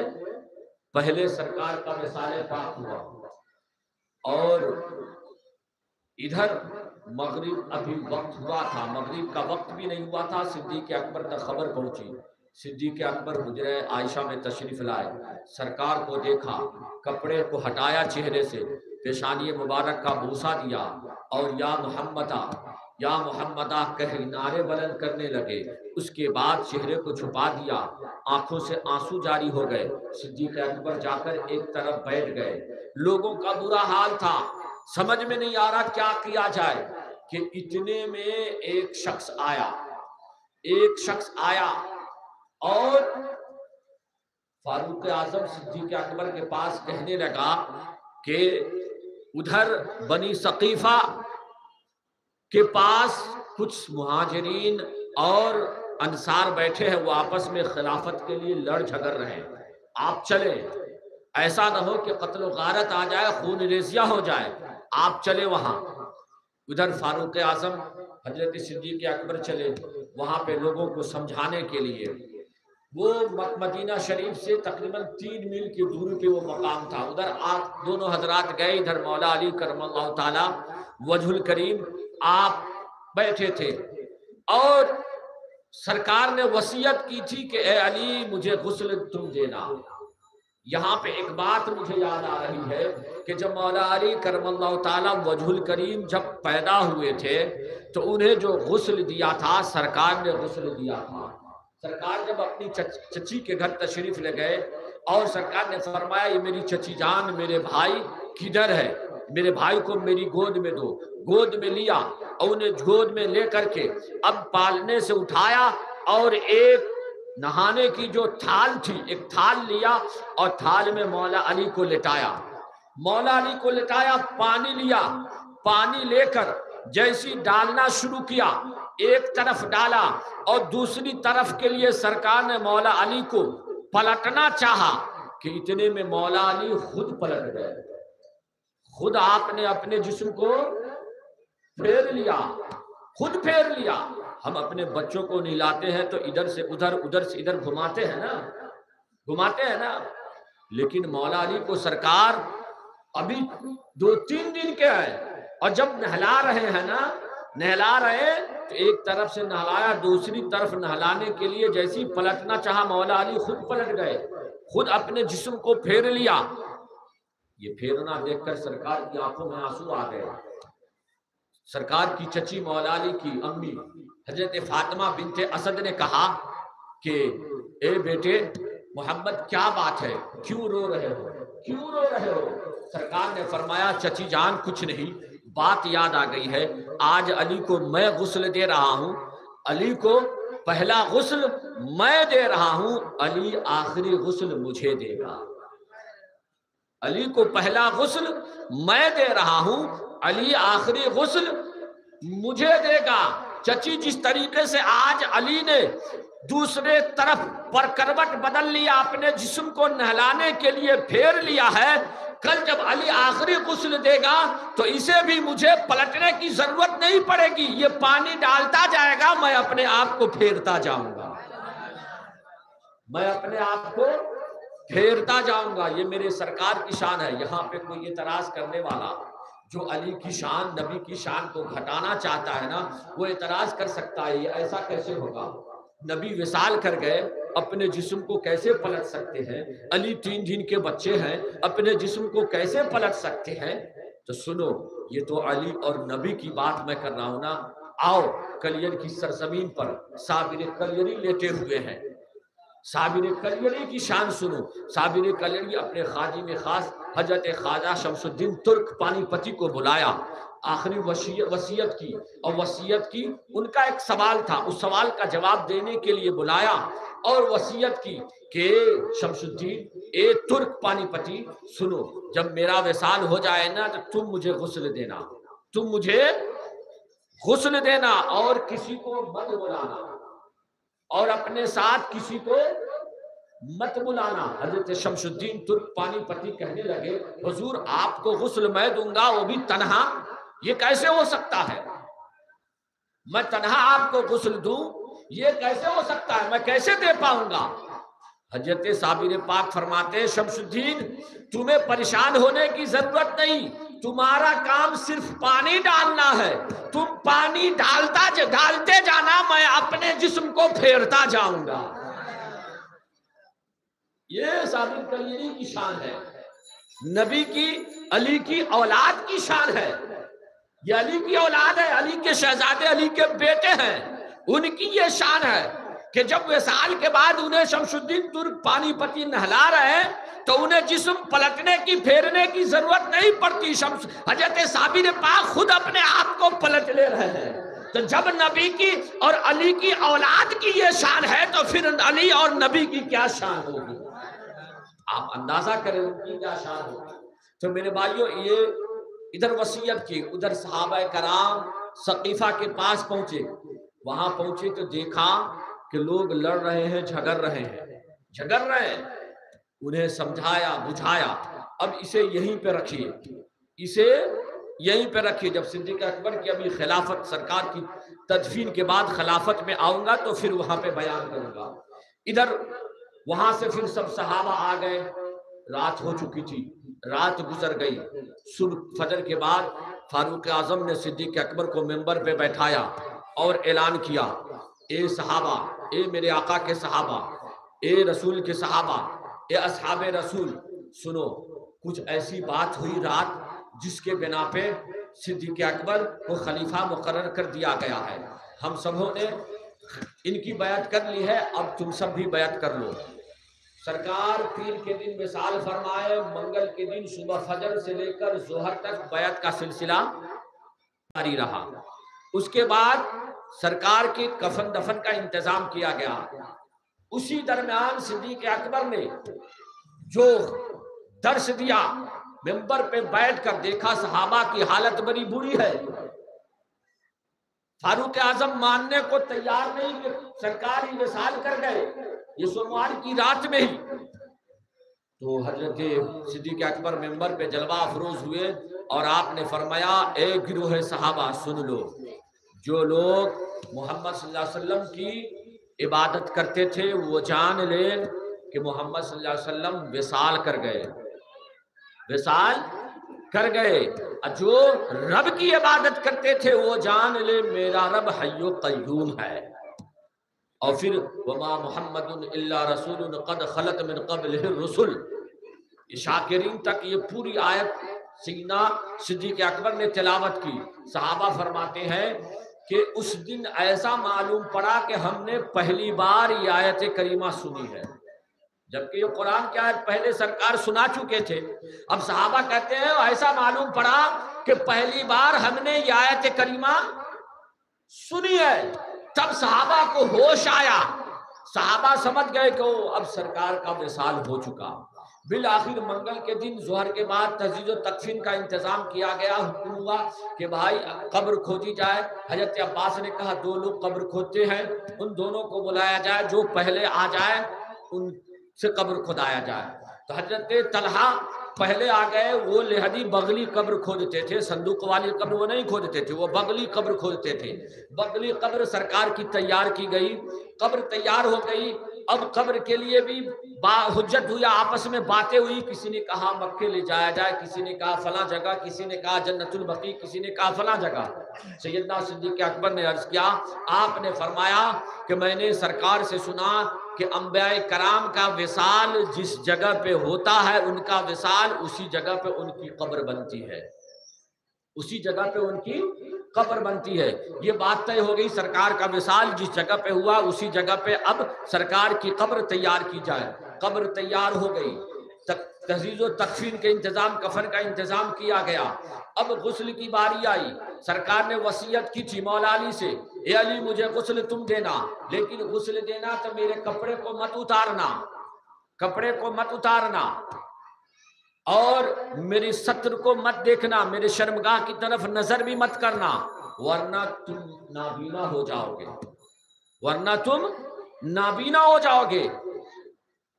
پہلے سرکار کا وصال پاک ہوا. اور ادھر مغرب ابھی وقت ہوا تھا، مغرب کا وقت بھی نہیں ہوا تھا. صدیق اکبر تک خبر پہنچی. صدیق اکبر حجرہ عائشہ میں تشریف لائے، سرکار کو دیکھا، کپڑے کو ہٹایا چہرے سے، پیشانی مبارک کا بوسہ دیا اور یا محمدہ یا محمدہ کہہ نعرے بلند کرنے لگے. اس کے بعد چہرے کو چھپا دیا، آنکھوں سے آنسو جاری ہو گئے. صدیق اکبر جا کر ایک طرف بیٹھ گئے. لوگوں کا برا حال تھا، سمجھ میں نہیں آ رہا کیا کیا جائے. کہ اتنے میں ایک شخص آیا اور فاروق اعظم صدیق اکبر کے پاس کہنے لگا کہ ادھر بنی ثقیفہ کے پاس کچھ مہاجرین اور انصار بیٹھے ہیں، وہ آپس میں خلافت کے لیے لڑ جھگڑ رہے ہیں، آپ چلیں. ایسا نہ ہو کہ قتل و غارت آ جائے، خون ریزیاں ہو جائے، آپ چلے وہاں. ادھر فاروق اعظم حضرت صدیق اکبر چلے وہاں پہ لوگوں کو سمجھانے کے لیے. وہ مدینہ شریف سے تقریباً 3 میل کی دوری پہ وہ مقام تھا. ادھر آپ دونوں حضرات گئے. ادھر مولا علی کرم اللہ تعالی وجہ الکریم آپ بیٹھے تھے اور سرکار نے وصیت کی تھی کہ اے علی مجھے غسل تم دینا. یہاں پہ ایک بات مجھے یاد آ رہی ہے کہ جب مولا علی کرم اللہ تعالی وجہ الکریم جب پیدا ہوئے تھے تو انہیں جو غسل دیا تھا سرکار نے غسل دیا تھا. سرکار جب اپنی چچی کے گھر تشریف لے گئے اور سرکار نے فرمایا یہ میری چچی جان میرے بھائی کدھر ہے، میرے بھائی کو میری گود میں دو. گود میں لیا اور انہیں گود میں لے کر کے اب پالنے سے اٹھایا اور ایک نہانے کی جو تھال تھی ایک تھال لیا اور تھال میں مولا علی کو لٹایا. مولا علی کو لٹایا، پانی لیا، پانی لے کر جیسی ڈالنا شروع کیا، ایک طرف ڈالا اور دوسری طرف کے لیے سرکار نے مولا علی کو پلٹنا چاہا کہ اتنے میں مولا علی خود پلٹ گئے. خود آپ نے اپنے جسم کو پھیر لیا، خود پھیر لیا. ہم اپنے بچوں کو نہلاتے ہیں تو ادھر سے ادھر ادھر سے ادھر گھماتے ہیں نا. لیکن مولا علی کو سرکار ابھی 2-3 دن کے ہیں اور جب نہلا رہے ہیں تو ایک طرف سے نہلایا، دوسری طرف نہلانے کے لیے جیسی پلٹنا چاہا مولا علی خود پلٹ گئے، خود اپنے جسم کو پھیر لیا. یہ پھیرنا دیکھ کر سرکار کی آنکھوں میں آنسو آ گئے. سرکار کی چچی مولا علی کی امی حضرت فاطمہ بنت اسد نے کہا کہ اے بیٹے محمد کیا بات ہے، کیوں رو رہے ہو؟ سرکار نے فرمایا چچی جان کچھ نہیں، بات یاد آ گئی ہے، آج علی کو میں غسل دے رہا ہوں، علی کو پہلا غسل میں دے رہا ہوں، علی آخری غسل مجھے دے گا. علی کو پہلا غسل میں دے رہا ہوں، علی آخری غسل مجھے دے گا. چچی جس طریقے سے آج علی نے دوسرے طرف پر کروٹ بدل لیا، اپنے جسم کو نہلانے کے لیے پھیر لیا ہے، کل جب علی آخری غسل دے گا تو اسے بھی مجھے پلٹنے کی ضرورت نہیں پڑے گی، یہ پانی ڈالتا جائے گا، میں اپنے آپ کو پھیرتا جاؤں گا، یہ میرے سرکار کی شان ہے. یہاں پہ کوئی اعتراض کرنے والا جو علی کی شان نبی کی شان کو گھٹانا چاہتا ہے نا، وہ اعتراض کر سکتا ہے یہ ایسا کیسے ہوگا، نبی وصال کر گئے، اپنے جسم کو کیسے پلٹ سکتے ہیں؟ علی 3 دن کے بچے ہیں، اپنے جسم کو کیسے پلٹ سکتے ہیں؟ تو سنو، یہ تو علی اور نبی کی بات میں کر رہا ہوں نا. آؤ کلیل کی سرزمین پر صابر کلیلی لیٹے ہوئے ہیں، صابر کلیلی کی شان سنو. صابر کلیلی اپنے خادم خاص حضرت خواجہ شمس الدین ترک پانی پتی کو بلایا. آخری وصیت کی، اور وصیت کی ان کا ایک سوال تھا، اس سوال کا جواب دینے کے لیے بلایا اور وصیت کی کہ شمس الدین اے ترک پانی پتی سنو، جب میرا وصال ہو جائے نا تو تم مجھے غسل دینا، تم مجھے غسل دینا اور کسی کو مت بلانا اور اپنے ساتھ کسی کو مت بلانا۔ حضرت شمس الدین ترک پانی پتی کہنے لگے حضور آپ کو غسل میں دوں گا وہ بھی تنہا، یہ کیسے ہو سکتا ہے؟ میں تنہا آپ کو غسل دوں یہ کیسے ہو سکتا ہے؟ میں کیسے دے پاؤں گا؟ حضرت صابر پاک فرماتے ہیں شمس الدین تمہیں پریشان ہونے کی ضرورت نہیں، تمہارا کام صرف پانی ڈالنا ہے، تم پانی ڈالتے جانا، میں اپنے جسم کو پھیرتا جاؤں گا۔ یہ صابر کلیری کی شان ہے، نبی کی علی کی اولاد کی شان ہے، یہ علی کی اولاد ہے، علی کے شہزادے علی کے بیٹے ہیں، ان کی یہ شان ہے کہ جب وصال کے بعد انہیں شمس الدین ترک پانی پتی نہلا رہے ہیں تو انہیں جسم پلٹنے کی پھیرنے کی ضرورت نہیں پڑتی، حضرت صابر پاک خود اپنے آپ کو پلٹ لے رہے ہیں۔ تو جب نبی کی اور علی کی اولاد کی یہ شان ہے تو پھر علی اور نبی کی کیا شان ہوگی؟ آپ اندازہ کریں ان کی کیا شان ہوگی۔ تو میرے بھائیوں یہ ادھر وصیت کی، ادھر صحابہ کرام ثقیفہ کے پاس پہنچے، وہاں پہنچے تو دیکھا کہ لوگ لڑ رہے ہیں، جھگڑ رہے ہیں، انہیں سمجھایا بجھایا اب اسے یہیں پہ رکھیے، اسے یہیں پہ رکھیے، جب صدیق اکبر کی ابھی خلافت سرکار کی تدفین کے بعد خلافت میں آؤں گا تو پھر وہاں پہ بیان کروں گا۔ ادھر وہاں سے پھر سب صحابہ آ گئے، رات ہو چکی تھی، رات گزر گئی، صبح فجر کے بعد فاروق اعظم نے صدیق اکبر کو منبر پہ بیٹھایا اور اعلان کیا اے صحابہ، اے میرے آقا کے صحابہ، اے رسول کے صحابہ، اے اصحاب رسول، سنو کچھ ایسی بات ہوئی رات جس کے بنا پہ صدیق اکبر کو خلیفہ مقرر کر دیا گیا ہے، ہم سبوں نے ان کی بیعت کر لی ہے، اب تم سب بھی بیعت کر لو۔ سرکار پیر کے دن وصال فرمائے، منگل کے دن صبح فجر سے لے کر ظہر تک بیعت کا سلسلہ جاری رہا۔ اس کے بعد سرکار کے کفن دفن کا انتظام کیا گیا۔ اسی درمیان صدیق اکبر نے جو درس دیا، منبر پہ بیٹھ کر دیکھا صحابہ کی حالت بڑی بری ہے، فاروق اعظم ماننے کو تیار نہیں کہ سرکار ہی وصال کر گئے، یہ سوموار کی رات میں ہی۔ تو حضرت صدیق اکبر منبر پہ جلوہ افروز ہوئے اور آپ نے فرمایا اے گروہ صحابہ سن لو، جو لوگ محمد صلی اللہ علیہ وسلم کی عبادت کرتے تھے وہ جان لیں کہ محمد صلی اللہ علیہ وسلم وصال کر گئے، وصال کر گئے۔ جو رب کی عبادت کرتے تھے وہ جان لے میرا رب حی و قیوم ہے۔ اور پھر وما محمد الا رسول قد خلت من قبلہ الرسل، شاکرین تک یہ پوری آیت سیدنا صدیق اکبر نے تلاوت کی۔ صحابہ فرماتے ہیں کہ اس دن ایسا معلوم پڑا کہ ہم نے پہلی بار یہ آیت کریمہ سنی ہے، جبکہ یہ قرآن کی آیت پہلے سرکار سنا چکے تھے۔ اب صحابہ کہتے ہیں ایسا معلوم پڑا کہ پہلی بار ہم نے یہ آیت کریمہ سنی ہے۔ تب صحابہ کو ہوش آیا، صحابہ سمجھ گئے کہ اب سرکار کا وصال ہو چکا۔ بالآخر منگل کے دن ظہر کے بعد تجہیز و تکفین کا انتظام کیا گیا، حکم ہوا کہ بھائی قبر کھودی جائے۔ حضرت عباس نے کہا 2 لوگ قبر کھودتے ہیں، ان دونوں کو بلایا جائے، جو پہلے آ جائے ان سے قبر کھدایا جائے۔ تو حضرت طلحہ پہلے آ گئے، وہ لہدی بغلی قبر کھودتے تھے، صندوق والی قبر وہ نہیں کھودتے تھے، وہ بغلی قبر کھودتے تھے۔ بغلی قبر سرکار کی تیار کی گئی، قبر تیار ہو گئی۔ اب قبر کے لیے بھی حجت ہوئی، آپس میں باتیں ہوئی، کسی نے کہا مکے لے جایا جائے، کسی نے کہا فلاں جگہ، کسی نے کہا جنت البقیع، کسی نے کہا فلاں جگہ۔ سیدنا صدیق اکبر نے عرض کیا، آپ نے فرمایا کہ میں نے سرکار سے سنا کہ انبیاء کرام کا وصال جس جگہ پہ ہوتا ہے ان کا وصال اسی جگہ پہ ان کی قبر بنتی ہے، اسی جگہ پہ ان کی قبر بنتی ہے۔ یہ بات طے ہو گئی، سرکار کا وصال جس جگہ پہ ہوا اسی جگہ پہ اب سرکار کی قبر تیار کی جائے۔ قبر تیار ہو گئی، تجہیز و تکفین کے انتظام، کفن کا انتظام کیا گیا۔ اب غسل کی باری آئی، سرکار نے وصیت کی تھی مولا علی سے، اے علی مجھے غسل تم دینا، لیکن غسل دینا تو میرے کپڑے کو مت اتارنا، کپڑے کو مت اتارنا، اور میری ستر کو مت دیکھنا، میرے شرمگاہ کی طرف نظر بھی مت کرنا، ورنہ تم نابینا ہو جاؤ گے، ورنہ تم نابینا ہو جاؤ گے۔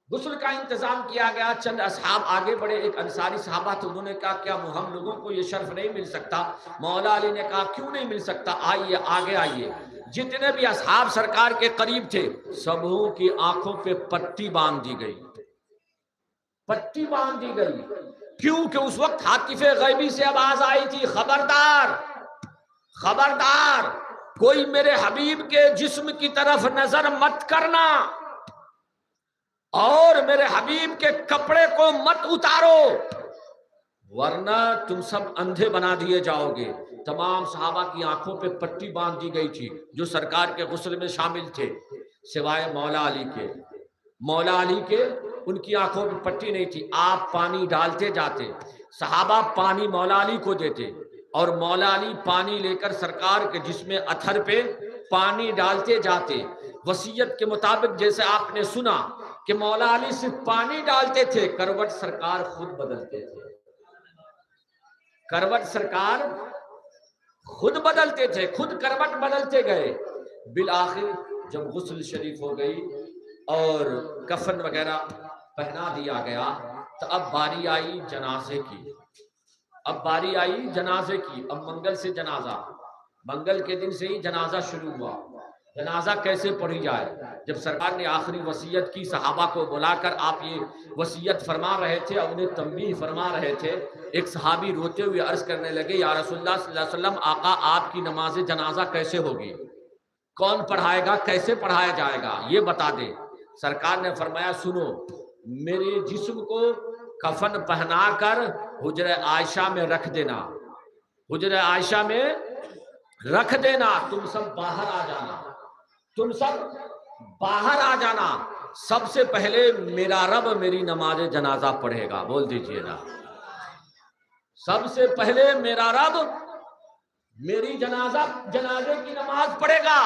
غسل کا انتظام کیا گیا، چند اصحاب آگے بڑھے، ایک انصاری صحابہ تھے، انہوں نے کہا کیا ہم لوگوں کو یہ شرف نہیں مل سکتا؟ مولا علی نے کہا کیوں نہیں مل سکتا، آئیے آگے آئیے۔ جتنے بھی اصحاب سرکار کے قریب تھے سبوں کی آنکھوں پہ پٹی باندھ دی گئی، پٹی باندھ دی گئی، کیونکہ اس وقت حاطف غیبی سے آواز آئی تھی، خبردار خبردار کوئی میرے حبیب کے جسم کی طرف نظر مت کرنا، اور میرے حبیب کے کپڑے کو مت اتارو، ورنہ تم سب اندھے بنا دیے جاؤ گے۔ تمام صحابہ کی آنکھوں پہ پٹی باندھ دی گئی تھی جو سرکار کے غسل میں شامل تھے، سوائے مولا علی کے۔ مولا علی کے ان کی آنکھوں پہ پٹی نہیں تھی۔ آپ پانی ڈالتے جاتے، صحابہ پانی مولا علی کو دیتے، اور مولا علی پانی لے کر سرکار کے جسم اتھر پہ پانی ڈالتے جاتے۔ وصیت کے مطابق جیسے آپ نے سنا کہ مولا علی صرف پانی ڈالتے تھے، کروٹ سرکار خود بدلتے تھے، کروٹ سرکار خود بدلتے تھے، خود کروٹ بدلتے گئے۔ بالآخر جب غسل شریف ہو گئی اور کفن وغیرہ پہنا دیا گیا تو اب باری آئی جنازے کی، اب باری آئی جنازے کی۔ اب منگل سے جنازہ، منگل کے دن سے ہی جنازہ شروع ہوا۔ جنازہ کیسے پڑھی جائے؟ جب سرکار نے آخری وصیت کی، صحابہ کو بلا کر آپ یہ وصیت فرما رہے تھے اور انہیں تنبیہ فرما رہے تھے، ایک صحابی روتے ہوئے عرض کرنے لگے، یا رسول اللہ صلی اللہ علیہ وسلم، آقا آپ کی نماز جنازہ کیسے ہوگی؟ کون پڑھائے گا؟ کیسے پڑھایا جائے گا؟ یہ بتا دے۔ سرکار نے فرمایا سنو، میرے جسم کو کفن پہنا کر حجرہ عائشہ میں رکھ دینا، حجرہ عائشہ میں رکھ دینا، تم سب باہر آ جانا، تم سب باہر آ جانا، سب سے پہلے میرا رب میری نماز جنازہ پڑھے گا، بول دیجئے نا، سب سے پہلے میرا رب میری جنازے کی نماز پڑھے گا۔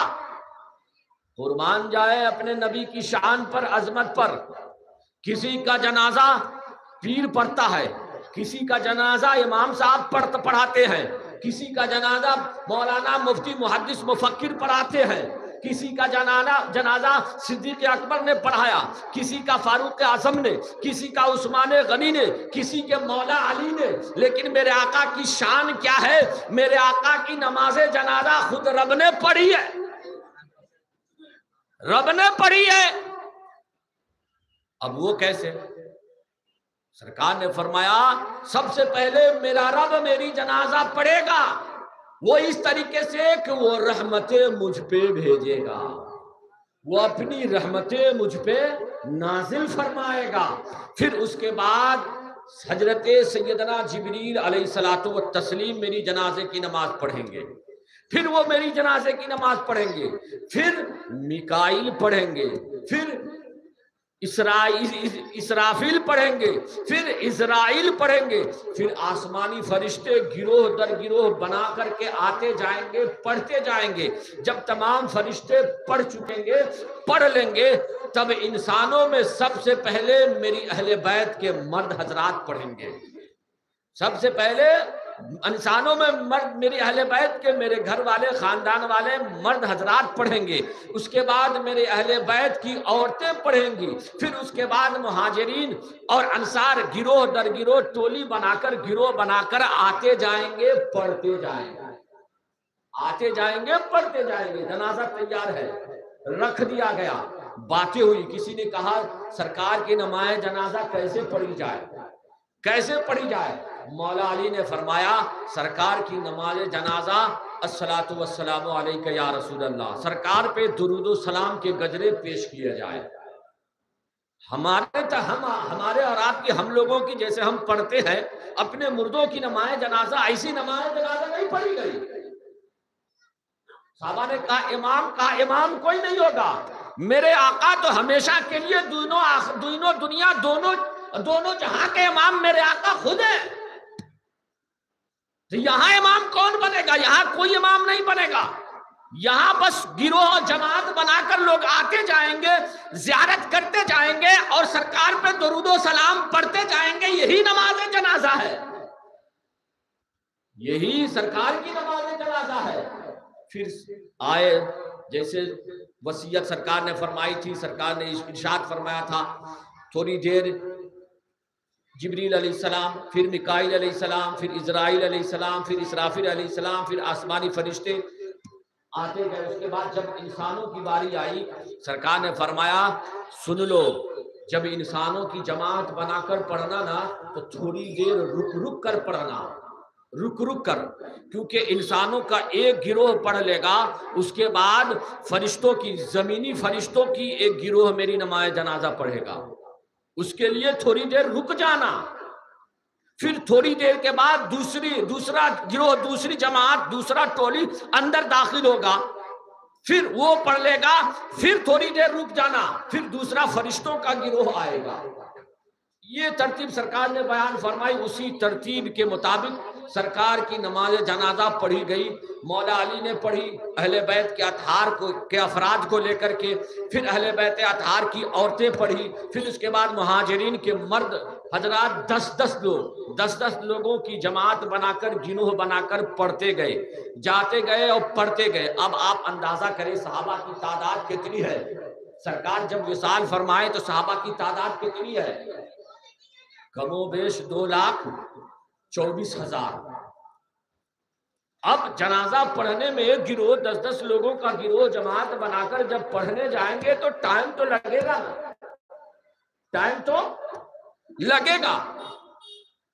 قربان جائے اپنے نبی کی شان پر، عظمت پر۔ کسی کا جنازہ پیر پڑھتا ہے، کسی کا جنازہ امام صاحب پڑھاتے ہیں، کسی کا جنازہ مولانا مفتی محدث مفکر پڑھاتے ہیں، کسی کا جنازہ صدیق اکبر نے پڑھایا، کسی کا فاروق اعظم نے، کسی کا عثمان غنی نے، کسی کے مولا علی نے، لیکن میرے آقا کی شان کیا ہے؟ میرے آقا کی نماز جنازہ خود رب نے پڑھی ہے، رب نے پڑھی ہے۔ اب وہ کیسے؟ سرکار نے فرمایا سب سے پہلے میرا رب میری جنازہ پڑھے گا، وہ اس طریقے سے کہ وہ رحمتیں مجھ پہ بھیجے گا، وہ اپنی رحمتیں مجھ پہ نازل فرمائے گا۔ پھر اس کے بعد حضرت سیدنا جبریل علیہ الصلوۃ والتسلیم میری جنازے کی نماز پڑھیں گے، پھر وہ میری جنازے کی نماز پڑھیں گے، پھر میکائیل پڑھیں گے، پھر اسرافیل پڑھیں گے، پھر اسرائیل پڑھیں گے، پھر آسمانی فرشتے گروہ در گروہ بنا کر کے آتے جائیں گے، پڑھتے جائیں گے۔ جب تمام فرشتے پڑھ چکیں گے، پڑھ لیں گے، تب انسانوں میں سب سے پہلے میری اہل بیت کے مرد حضرات پڑھیں گے، سب سے پہلے انسانوں میں مرد میری اہل بیت کے، میرے گھر والے، خاندان والے مرد حضرات پڑھیں گے، اس کے بعد میرے اہل بیت کی عورتیں پڑھیں گی، پھر اس کے بعد مہاجرین اور انصار گروہ در گروہ ٹولی بنا کر، گروہ بنا کر آتے جائیں گے، پڑھتے جائیں گے، آتے جائیں گے، پڑھتے جائیں گے۔ جنازہ تیار ہے، رکھ دیا گیا، باتیں ہوئی۔ کسی نے کہا سرکار کی نماز جنازہ کیسے پڑھی جائے، کیسے پڑھی جائے؟ مولا علی نے فرمایا سرکار کی نماز جنازہ الصلاۃ والسلام علیک یا رسول اللہ، سرکار پہ درود و سلام کے گجرے پیش کیے جائے۔ ہمارے اور آپ کی، ہم لوگوں کی جیسے ہم پڑھتے ہیں اپنے مردوں کی نماز جنازہ، ایسی نماز جنازہ نہیں پڑھی گئی۔ صحابہ نے کہا امام کوئی نہیں ہوگا، میرے آقا تو ہمیشہ کے لیے دونوں دنیا، دونوں جہاں کے امام میرے آقا خود ہیں۔ تو یہاں امام کون بنے گا؟ یہاں کوئی امام نہیں بنے گا، یہاں بس گروہ جماعت بنا کر لوگ آتے جائیں گے، زیارت کرتے جائیں گے اور سرکار پہ درود و سلام پڑھتے جائیں گے، یہی نماز جنازہ ہے، یہی سرکار کی نماز جنازہ ہے۔ پھر آئے جیسے وصیت سرکار نے فرمائی تھی، سرکار نے ارشاد فرمایا تھا تھوڑی دیر جبریل علیہ السلام، پھر میکائیل علیہ السلام، پھر اسرائیل علیہ السلام، پھر اسرافیل علیہ السلام، پھر آسمانی فرشتے آتے گئے۔ اس کے بعد جب انسانوں کی باری آئی، سرکار نے فرمایا سن لو، جب انسانوں کی جماعت بنا کر پڑھنا نا تو تھوڑی دیر رک رک کر پڑھنا، رک رک کر، کیونکہ انسانوں کا ایک گروہ پڑھ لے گا، اس کے بعد فرشتوں کی، زمینی فرشتوں کی ایک گروہ میری نماز جنازہ پڑھے گا، اس کے لیے تھوڑی دیر رک جانا۔ پھر تھوڑی دیر کے بعد دوسرا گروہ، دوسری جماعت، دوسرا ٹولی اندر داخل ہوگا، پھر وہ پڑھ لے گا، پھر تھوڑی دیر رک جانا، پھر دوسرا فرشتوں کا گروہ آئے گا۔ یہ ترتیب سرکار نے بیان فرمائی، اسی ترتیب کے مطابق سرکار کی نماز جنازہ پڑھی گئی۔ مولا علی نے پڑھی اہل بیت کے اطہار کے افراد کو لے کر کے، پھر اہل بیت اطہار کی عورتیں پڑھی، پھر اس کے بعد مہاجرین کے مرد حضرات 10 لوگوں کی جماعت بنا کر، گروہ بنا کر پڑھتے گئے، جاتے گئے اور پڑھتے گئے۔ اب آپ اندازہ کریں صحابہ کی تعداد کتنی ہے۔ سرکار جب وصال فرمائے تو صحابہ کی تعداد کتنی ہے؟ کم و بیش 2,24,000۔ اب جنازہ پڑھنے میں ایک گروہ 10 لوگوں کا گروہ جماعت بنا کر جب پڑھنے جائیں گے تو ٹائم تو لگے گا، ٹائم تو لگے گا۔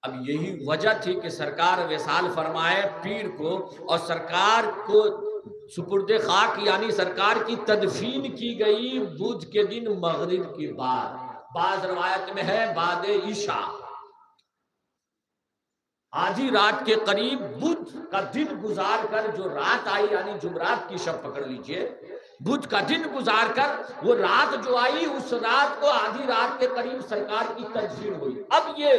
اب یہی وجہ تھی کہ سرکار وصال فرمائے پیر کو، اور سرکار کو سپرد خاک یعنی سرکار کی تدفین کی گئی بدھ کے دن مغرب کے بعد، بعض روایت میں ہے بعد عشاء، آدھی رات کے قریب بدھ کا دن گزار کر، جو رات آئی یعنی جمعرات کی شب پکڑ لیجئے، بدھ کا دن گزار کر وہ رات جو آئی، اس رات کو آدھی رات کے قریب سرکار کی تدفین ہوئی۔ اب یہ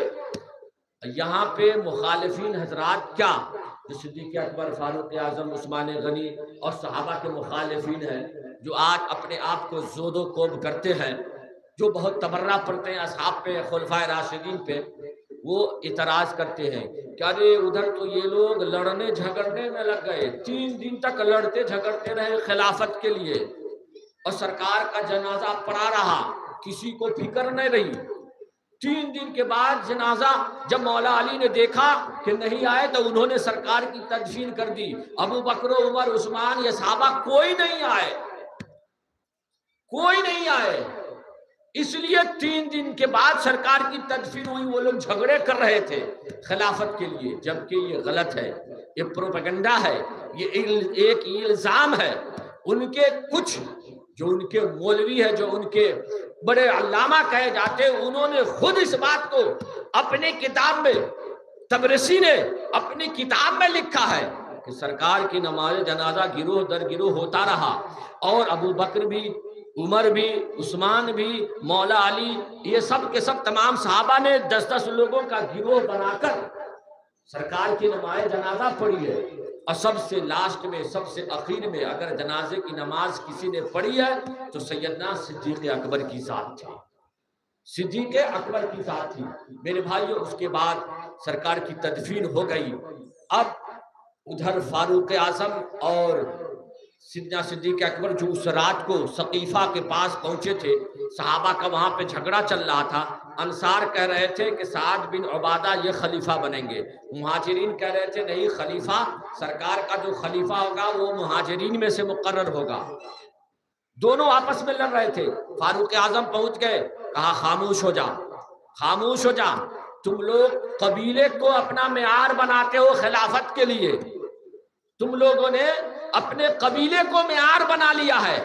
یہاں پہ مخالفین حضرات کیا، جو صدیق اکبر، فاروق اعظم، عثمان غنی اور صحابہ کے مخالفین ہیں، جو آج اپنے آپ کو زود و کوب کرتے ہیں، جو بہت تبرہ پڑھتے ہیں اصحاب پہ، خلفائے راشدین پہ، وہ اعتراض کرتے ہیں کہ ارے ادھر تو یہ لوگ لڑنے جھگڑنے میں لگ گئے، 3 دن تک لڑتے جھگڑتے رہے خلافت کے لیے، اور سرکار کا جنازہ پڑا رہا، کسی کو فکر نہیں رہی۔ 3 دن کے بعد جنازہ جب مولا علی نے دیکھا کہ نہیں آئے تو انہوں نے سرکار کی تدفین کر دی۔ ابو بکر، عمر، عثمان، یہ صحابہ کوئی نہیں آئے، کوئی نہیں آئے، اس لیے 3 دن کے بعد سرکار کی تدفین ہوئی۔ وہ لوگ جھگڑے کر رہے تھے خلافت کے لیے، جبکہ یہ غلط ہے، یہ پروپیگنڈا ہے، یہ ایک الزام ہے۔ ان کے کچھ جو ان کے مولوی ہے، جو ان کے بڑے علامہ کہے جاتے ہیں، انہوں نے خود اس بات کو اپنی کتاب میں، تبرسی نے اپنی کتاب میں لکھا ہے کہ سرکار کی نماز جنازہ گروہ در گروہ ہوتا رہا، اور ابو بکر بھی، عمر بھی، عثمان بھی، مولا علی، یہ سب کے سب تمام صحابہ نے 10 لوگوں کا گروہ بنا کر سرکار کی نماز جنازہ پڑھی ہے۔ اور سب سے لاسٹ میں، سب سے اخیر میں اگر جنازے کی نماز کسی نے پڑھی ہے تو سیدنا صدیق اکبر کی ذات تھی، صدیق اکبر کی ذات تھی۔ میرے بھائیو، اس کے بعد سرکار کی تدفین ہو گئی۔ اب ادھر فاروق اعظم اور سیدنا صدیق اکبر جو اس رات کو سقیفہ کے پاس پہنچے تھے، صحابہ کا وہاں پہ جھگڑا چل رہا تھا۔ انصار کہہ رہے تھے کہ سعد بن عبادہ یہ خلیفہ بنیں گے، مہاجرین کہہ رہے تھے نہیں، خلیفہ سرکار کا جو خلیفہ ہوگا وہ مہاجرین میں سے مقرر ہوگا۔ دونوں آپس میں لڑ رہے تھے۔ فاروق اعظم پہنچ گئے، کہا خاموش ہو جا، خاموش ہو جا، تم لوگ قبیلے کو اپنا معیار بناتے ہو خلافت کے لیے، تم لوگوں نے اپنے قبیلے کو معیار بنا لیا ہے،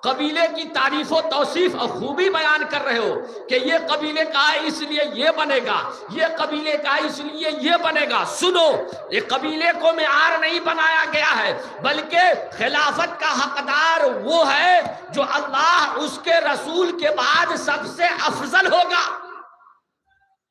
قبیلے کی تعریف و توصیف اور خوبی بیان کر رہے ہو کہ یہ قبیلے کا ہے اس لیے یہ بنے گا، یہ قبیلے کا ہے اس لیے یہ بنے گا۔ سنو، یہ قبیلے کو معیار نہیں بنایا گیا ہے، بلکہ خلافت کا حقدار وہ ہے جو اللہ اس کے رسول کے بعد سب سے افضل ہوگا۔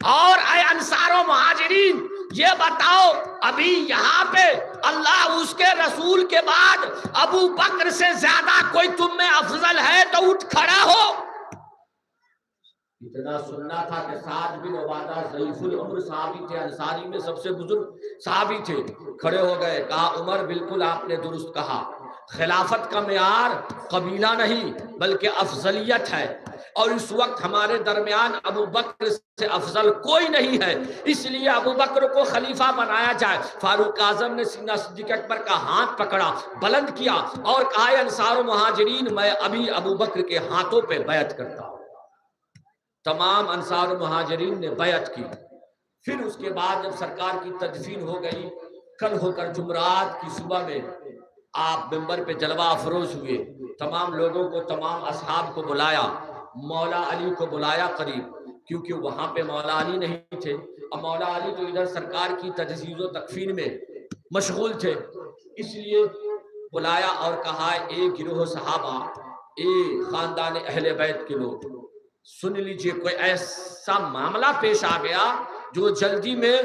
اور اے انصار و مہاجرین، یہ بتاؤ ابھی یہاں پہ اللہ اس کے رسول کے بعد ابو بکر سے زیادہ کوئی تم میں افضل ہے تو اٹھ کھڑا ہو۔ اتنا سننا تھا کہ سعد بن عبادہ ضعیف العمر صحابی تھے، انصاری میں سب سے بزرگ صحابی تھے، کھڑے ہو گئے، کہا عمر بالکل آپ نے درست کہا، خلافت کا معیار قبیلہ نہیں بلکہ افضلیت ہے، اور اس وقت ہمارے درمیان ابو بکر سے افضل کوئی نہیں ہے، اس لیے ابو بکر کو خلیفہ بنایا جائے۔ فاروق اعظم نے سیدنا صدیق اکبر کا ہاتھ پکڑا، بلند کیا اور کہا اے انصار و مہاجرین، میں ابھی ابو بکر کے ہاتھوں پہ بیعت کرتا ہوں۔ تمام انصار و مہاجرین نے بیعت کی۔ پھر اس کے بعد جب سرکار کی تدفین ہو گئی، کل ہو کر جمعرات کی صبح میں آپ منبر پہ جلوہ افروز ہوئے، تمام لوگوں کو، تمام اصحاب کو بلایا، مولا علی کو بلایا قریب، کیونکہ وہاں پہ مولا علی نہیں تھے، اب مولا علی تو ادھر سرکار کی تجہیز و تکفین میں مشغول تھے، اس لیے بلایا اور کہا اے گروہ صحابہ، اے خاندان اہل بیت کے لوگ، سن لیجئے، کوئی ایسا معاملہ پیش آ گیا جو جلدی میں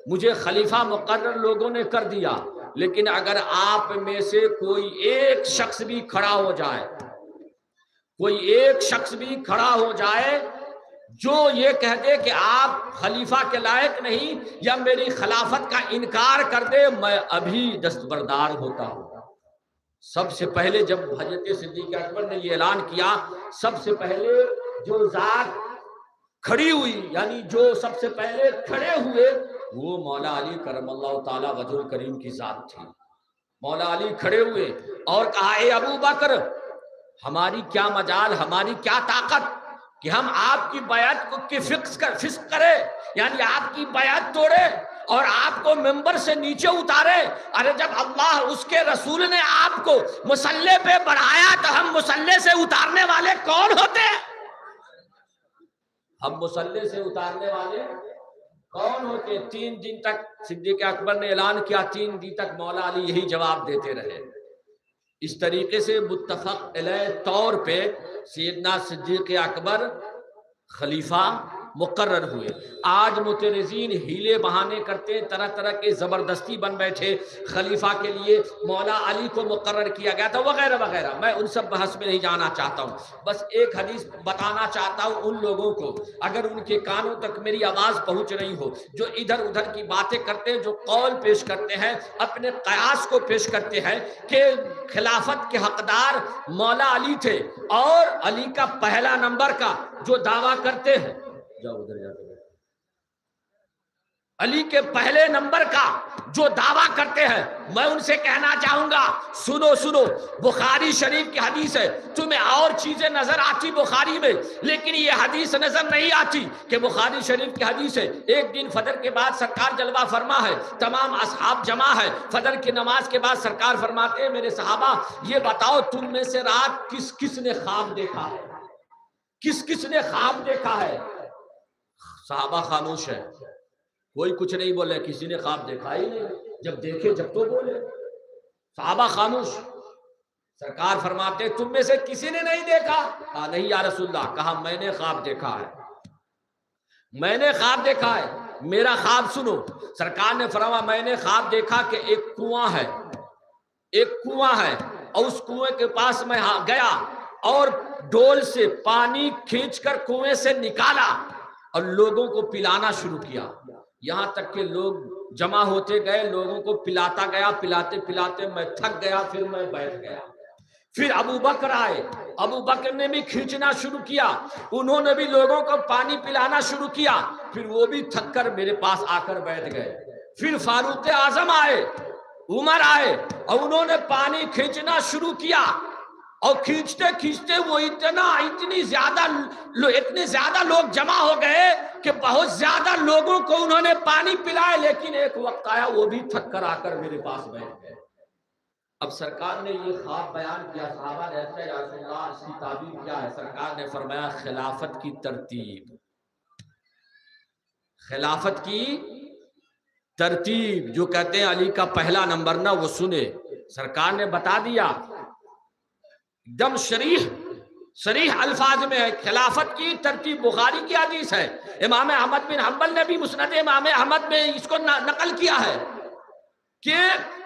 مجھے خلیفہ مقرر لوگوں نے کر دیا، لیکن اگر آپ میں سے کوئی ایک شخص بھی کھڑا ہو جائے، کوئی ایک شخص بھی کھڑا ہو جائے جو یہ کہہ دے کہ آپ خلیفہ کے لائق نہیں یا میری خلافت کا انکار کر دے، میں ابھی دستبردار ہوتا ہوں۔ سب سے پہلے جب حضرت صدیق اکبر نے یہ اعلان کیا، سب سے پہلے جو ذات کھڑی ہوئی، یعنی جو سب سے پہلے کھڑے ہوئے، وہ مولا علی کرم اللہ تعالی وجہ الکریم کی ذات تھی۔ مولا علی کھڑے ہوئے اور کہا اے ابو بکر، ہماری کیا مجال، ہماری کیا طاقت کہ ہم آپ کی بیعت کو فسق کرے، یعنی آپ کی بیعت توڑے اور آپ کو منبر سے نیچے اتارے۔ ارے جب اللہ اس کے رسول نے آپ کو مصلی پہ بڑھایا تو ہم مصلی سے اتارنے والے کون ہوتے ہیں؟ ہم مصلی سے اتارنے والے کون ہوتے؟ 3 دن تک صدیق اکبر نے اعلان کیا، 3 دن تک مولا علی یہی جواب دیتے رہے۔ اس طریقے سے متفق علیہ طور پہ سیدنا صدیق اکبر خلیفہ مقرر ہوئے۔ آج معترضین ہیلے بہانے کرتے، طرح طرح کے زبردستی بن بیٹھے، خلیفہ کے لیے مولا علی کو مقرر کیا گیا تھا وغیرہ وغیرہ، میں ان سب بحث میں نہیں جانا چاہتا ہوں، بس ایک حدیث بتانا چاہتا ہوں ان لوگوں کو، اگر ان کے کانوں تک میری آواز پہنچ رہی ہو، جو ادھر ادھر کی باتیں کرتے ہیں، جو قول پیش کرتے ہیں، اپنے قیاس کو پیش کرتے ہیں کہ خلافت کے حقدار مولا علی تھے، اور علی کا پہلا نمبر کا جو دعویٰ کرتے ہیں، جاؤ ادھر جاتے ہیں، علی کے پہلے نمبر کا جو دعویٰ کرتے ہیں، میں ان سے کہنا چاہوں گا سنو سنو، بخاری شریف کی حدیث ہے، تمہیں اور چیزیں نظر آتی بخاری میں، لیکن یہ حدیث نظر نہیں آتی کہ بخاری شریف کی حدیث ہے، ایک دن فجر کے بعد سرکار جلوہ فرما ہے، تمام اصحاب جمع ہے، فجر کی نماز کے بعد سرکار فرماتے ہیں میرے صحابہ یہ بتاؤ تم میں سے رات کس کس نے خواب دیکھا ہے، کس کس نے خواب دیکھا ہے؟ صحابہ خاموش ہے، کوئی کچھ نہیں بولے، کسی نے خواب دیکھا ہی نہیں، جب دیکھے جب تو بولے، صحابہ خاموش۔ سرکار فرماتے تم میں سے کسی نے نہیں دیکھا؟ کہا نہیں یا رسول اللہ، کہا میں نے خواب دیکھا ہے، میں نے خواب دیکھا ہے، میرا خواب سنو۔ سرکار نے فرمایا میں نے خواب دیکھا کہ ایک کنواں ہے، ایک کنواں ہے، اور اس کنویں کے پاس میں گیا اور ڈول سے پانی کھینچ کر کنویں سے نکالا اور لوگوں کو پلانا شروع کیا، یہاں تک کہ لوگ جمع ہوتے گئے، لوگوں کو پلاتا گیا، پلاتے پلاتے میں تھک گیا، پھر میں بیٹھ گیا۔ پھر ابو بکر آئے، ابو بکر نے بھی کھینچنا شروع کیا، انہوں نے بھی لوگوں کو پانی پلانا شروع کیا، پھر وہ بھی تھک کر میرے پاس آ کر بیٹھ گئے۔ پھر فاروق اعظم آئے، عمر آئے، اور انہوں نے پانی کھینچنا شروع کیا، اور کھینچتے کھینچتے وہ اتنے زیادہ لوگ جمع ہو گئے کہ بہت زیادہ لوگوں کو انہوں نے پانی پلائے، لیکن ایک وقت آیا وہ بھی تھک کر آ کر میرے پاس بیٹھ گئے۔ اب سرکار نے یہ خواب بیان کیا، صحابہ نے کہا یا رسول اللہ اس کی تعبیر کیا ہے؟ سرکار نے فرمایا خلافت کی ترتیب، خلافت کی ترتیب، جو کہتے ہیں علی کا پہلا نمبر نہ وہ سنے، سرکار نے بتا دیا ایک دم شریح صریح الفاظ میں ہے. خلافت کی ترتیب بخاری کی حدیث ہے. امام احمد بن حنبل نے بھی مسند امام احمد میں اس کو نقل کیا ہے کہ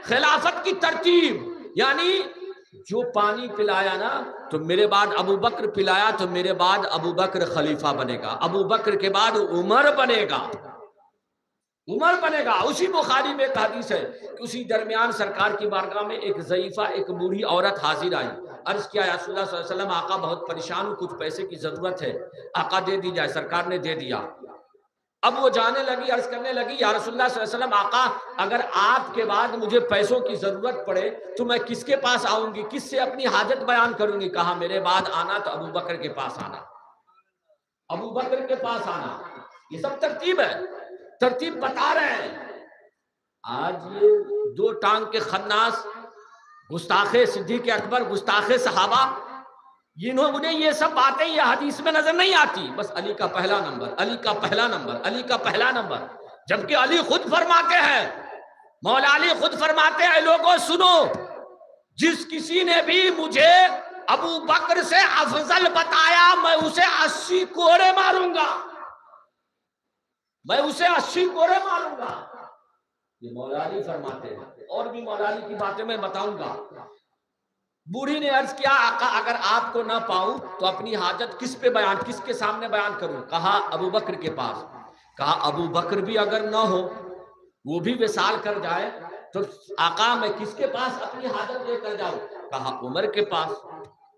خلافت کی ترتیب یعنی جو پانی پلایا نا تو میرے بعد ابو بکر پلایا تو میرے بعد ابو بکر خلیفہ بنے گا, ابو بکر کے بعد عمر بنے گا, عمر بنے گا. اسی بخاری میں ایک حدیث ہے کہ اسی درمیان سرکار کی بارگاہ میں ایک ضعیفہ ایک بوڑھی عورت حاضر آئی. عرض کیا یا رسول اللہ صلی اللہ علیہ وسلم آقا بہت پریشان ہوں, کچھ پیسے کی ضرورت ہے, آقا دے دی جائے. سرکار نے دے دیا. اب وہ جانے لگی, عرض کرنے لگی یا رسول اللہ صلی اللہ علیہ وسلم آقا اگر آپ کے بعد مجھے پیسوں کی ضرورت پڑے تو میں کس کے پاس آؤں گی, کس سے اپنی حاجت بیان کروں گی؟ کہا میرے بعد آنا تو ابو بکر کے پاس آنا, ابو بکر کے پاس آنا. یہ سب ترتیب ہے, ترتیب بتا رہے ہیں. آج یہ دو ٹانگ کے خناس گستاخ صدیق اکبر, گستاخ صحابہ, انہیں یہ سب باتیں یہ حدیث میں نظر نہیں آتی. بس علی کا پہلا نمبر, علی کا پہلا نمبر, علی کا پہلا نمبر. جبکہ علی خود فرماتے ہیں, مولا علی خود فرماتے ہیں لوگوں سنو, جس کسی نے بھی مجھے ابو بکر سے افضل بتایا میں اسے 80 کوڑے ماروں گا, میں اسے 80 کوڑے ماروں گا. یہ مولا علی فرماتے ہیں. اور بھی مولا علی کی باتیں میں بتاؤں گا. بوڑھی نے عرض کیا آقا اگر آپ کو نہ پاؤں تو اپنی حاجت کس پہ بیان, کس کے سامنے بیان کروں؟ کہا ابو بکر کے پاس. کہا ابو بکر بھی اگر نہ ہو, وہ بھی وصال کر جائے تو آقا میں کس کے پاس اپنی حاجت لے کر جاؤں؟ کہا عمر کے پاس.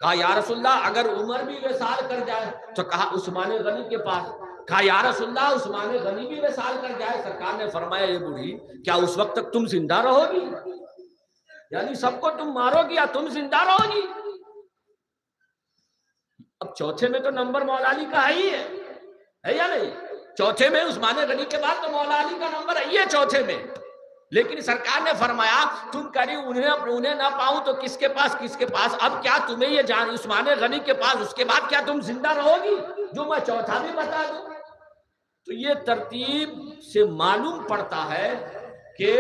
کہا یا رسول اللہ اگر عمر بھی وصال کر جائے تو کہا عثمان غنی کے پاس. کہا یا رسول اللہ عثمان غنی بھی وصال کر جائے. سرکار نے فرمایا یہ بوڑھی کیا اس وقت تک تم زندہ رہو گی؟ یعنی سب کو تم مارو گی یا تم زندہ رہو گی؟ اب چوتھے میں تو نمبر مولا علی کا ہی ہے یا نہیں؟ چوتھے میں عثمان غنی کے بعد تو مولا علی کا نمبر ہے یہ چوتھے میں. لیکن سرکار نے فرمایا تم کری انہیں نہ پاؤں تو کس کے پاس, کس کے پاس؟ اب کیا تمہیں یہ جان عثمان غنی کے پاس, اس کے بعد کیا تم زندہ رہو گی جو میں چوتھا بھی بتا دوں؟ تو یہ ترتیب سے معلوم پڑتا ہے کہ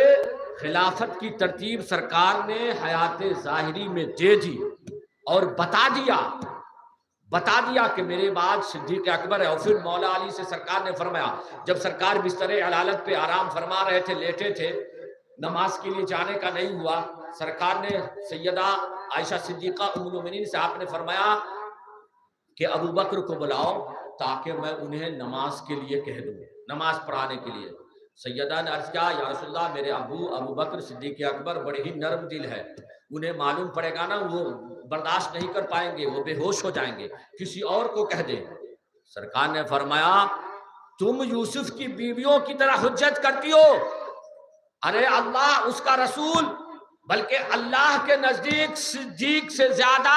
خلافت کی ترتیب سرکار نے حیات ظاہری میں دے دی اور بتا دیا کہ میرے بعد صدیق اکبر ہے. اور پھر مولا علی سے سرکار نے فرمایا جب سرکار بستر علالت پہ آرام فرما رہے تھے, لیٹے تھے, نماز کے لیے جانے کا نہیں ہوا, سرکار نے سیدہ عائشہ صدیقہ ام المؤمنین سے آپ نے فرمایا کہ ابو بکر کو بلاؤ تاکہ میں انہیں نماز کے لیے کہہ دوں, نماز پڑھانے کے لیے. سیدہ نے عرض کیا یا رسول اللہ میرے ابو بکر صدیق اکبر بڑے ہی نرم دل ہے, انہیں معلوم پڑے گا نا وہ برداشت نہیں کر پائیں گے, وہ بے ہوش ہو جائیں گے, کسی اور کو کہہ دیں. سرکار نے فرمایا تم یوسف کی بیویوں کی طرح حجت کرتی ہو, ارے اللہ اس کا رسول بلکہ اللہ کے نزدیک صدیق سے زیادہ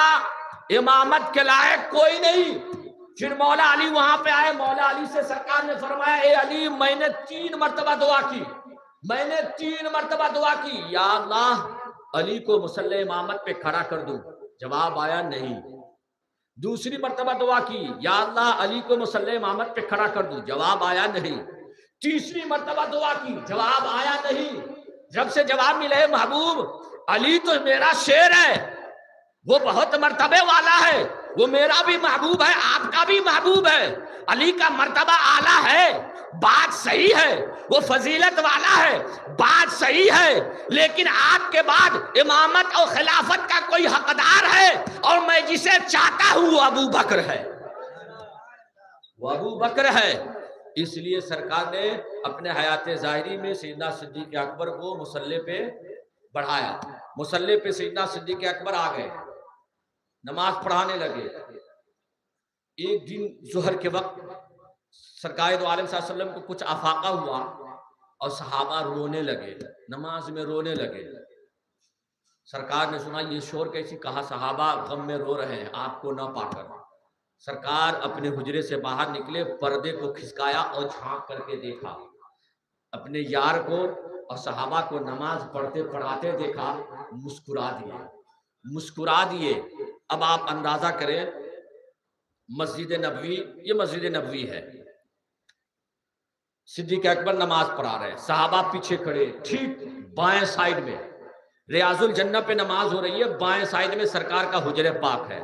امامت کے لائق کوئی نہیں. پھر مولا علی وہاں پہ آئے, مولا علی سے سرکار نے فرمایا اے علی میں نے 3 مرتبہ دعا کی, میں نے 3 مرتبہ دعا کی یا اللہ علی کو مصلی امامت پہ کھڑا کر دوں, جواب آیا نہیں. دوسری مرتبہ دعا کی یا اللہ علی کو مصلی امامت پہ کھڑا کر دوں, جواب آیا نہیں. تیسری مرتبہ دعا کی, جواب آیا نہیں. جب سے جواب ملے محبوب علی تو میرا شیر ہے, وہ بہت مرتبے والا ہے, وہ میرا بھی محبوب ہے, آپ کا بھی محبوب ہے, علی کا مرتبہ اعلیٰ ہے, بات صحیح ہے, وہ فضیلت والا ہے, بات صحیح ہے, لیکن آپ کے بعد امامت اور خلافت کا کوئی حقدار ہے اور میں جسے چاہتا ہوں وہ ابو بکر ہے, وہ ابو بکر ہے. اس لیے سرکار نے اپنے حیات ظاہری میں سیدنا صدیق اکبر کو مصلی پہ بڑھایا. مصلی پہ سیدنا صدیق اکبر آ گئے, نماز پڑھانے لگے. ایک دن ظہر کے وقت سرکار دو عالم صلی اللہ علیہ وسلم کو کچھ افاقہ ہوا اور صحابہ رونے لگے, نماز میں رونے لگے. سرکار نے سنا یہ شور کیسی, کہا صحابہ غم میں رو رہے ہیں آپ کو نہ پا کر. سرکار اپنے حجرے سے باہر نکلے, پردے کو کھسکایا اور جھانک کر کے دیکھا, اپنے یار کو اور صحابہ کو نماز پڑھتے پڑھاتے دیکھا, مسکرا دیے. اب آپ اندازہ کریں مسجد نبوی, یہ مسجد نبوی ہے, صدیق اکبر نماز پڑھا رہے, صحابہ پیچھے کھڑے, ٹھیک بائیں سائیڈ میں ریاض الجنہ پہ نماز ہو رہی ہے, بائیں سائیڈ میں سرکار کا حجر پاک ہے,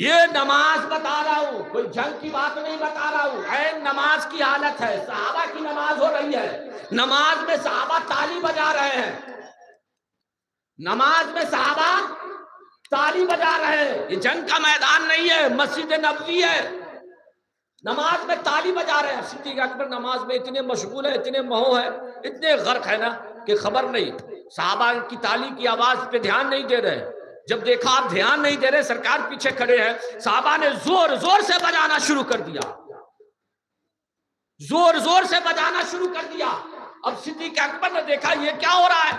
یہ نماز بتا رہا ہوں، کوئی جنگ کی بات نہیں بتا رہا ہوں، عین نماز کی حالت ہے، صحابہ کی نماز ہو رہی ہے، نماز میں صحابہ تالی بجا رہے ہیں، نماز میں صحابہ تالی بجا رہے ہیں، یہ جنگ کا میدان نہیں ہے، مسجد نبوی ہے، نماز میں تالی بجا رہے ہیں۔ صدیق اکبر نماز میں اتنے مشغول ہے، اتنے مہو ہے، اتنے غرق ہے نا کہ خبر نہیں، صحابہ کی تالی کی آواز پہ دھیان نہیں دے رہے۔ جب دیکھا آپ دھیان نہیں دے رہے، سرکار پیچھے کھڑے ہیں، صحابہ نے زور زور سے بجانا شروع کر دیا، زور زور سے بجانا شروع کر دیا۔ اب صدیق اکبر نے دیکھا یہ کیا ہو رہا ہے،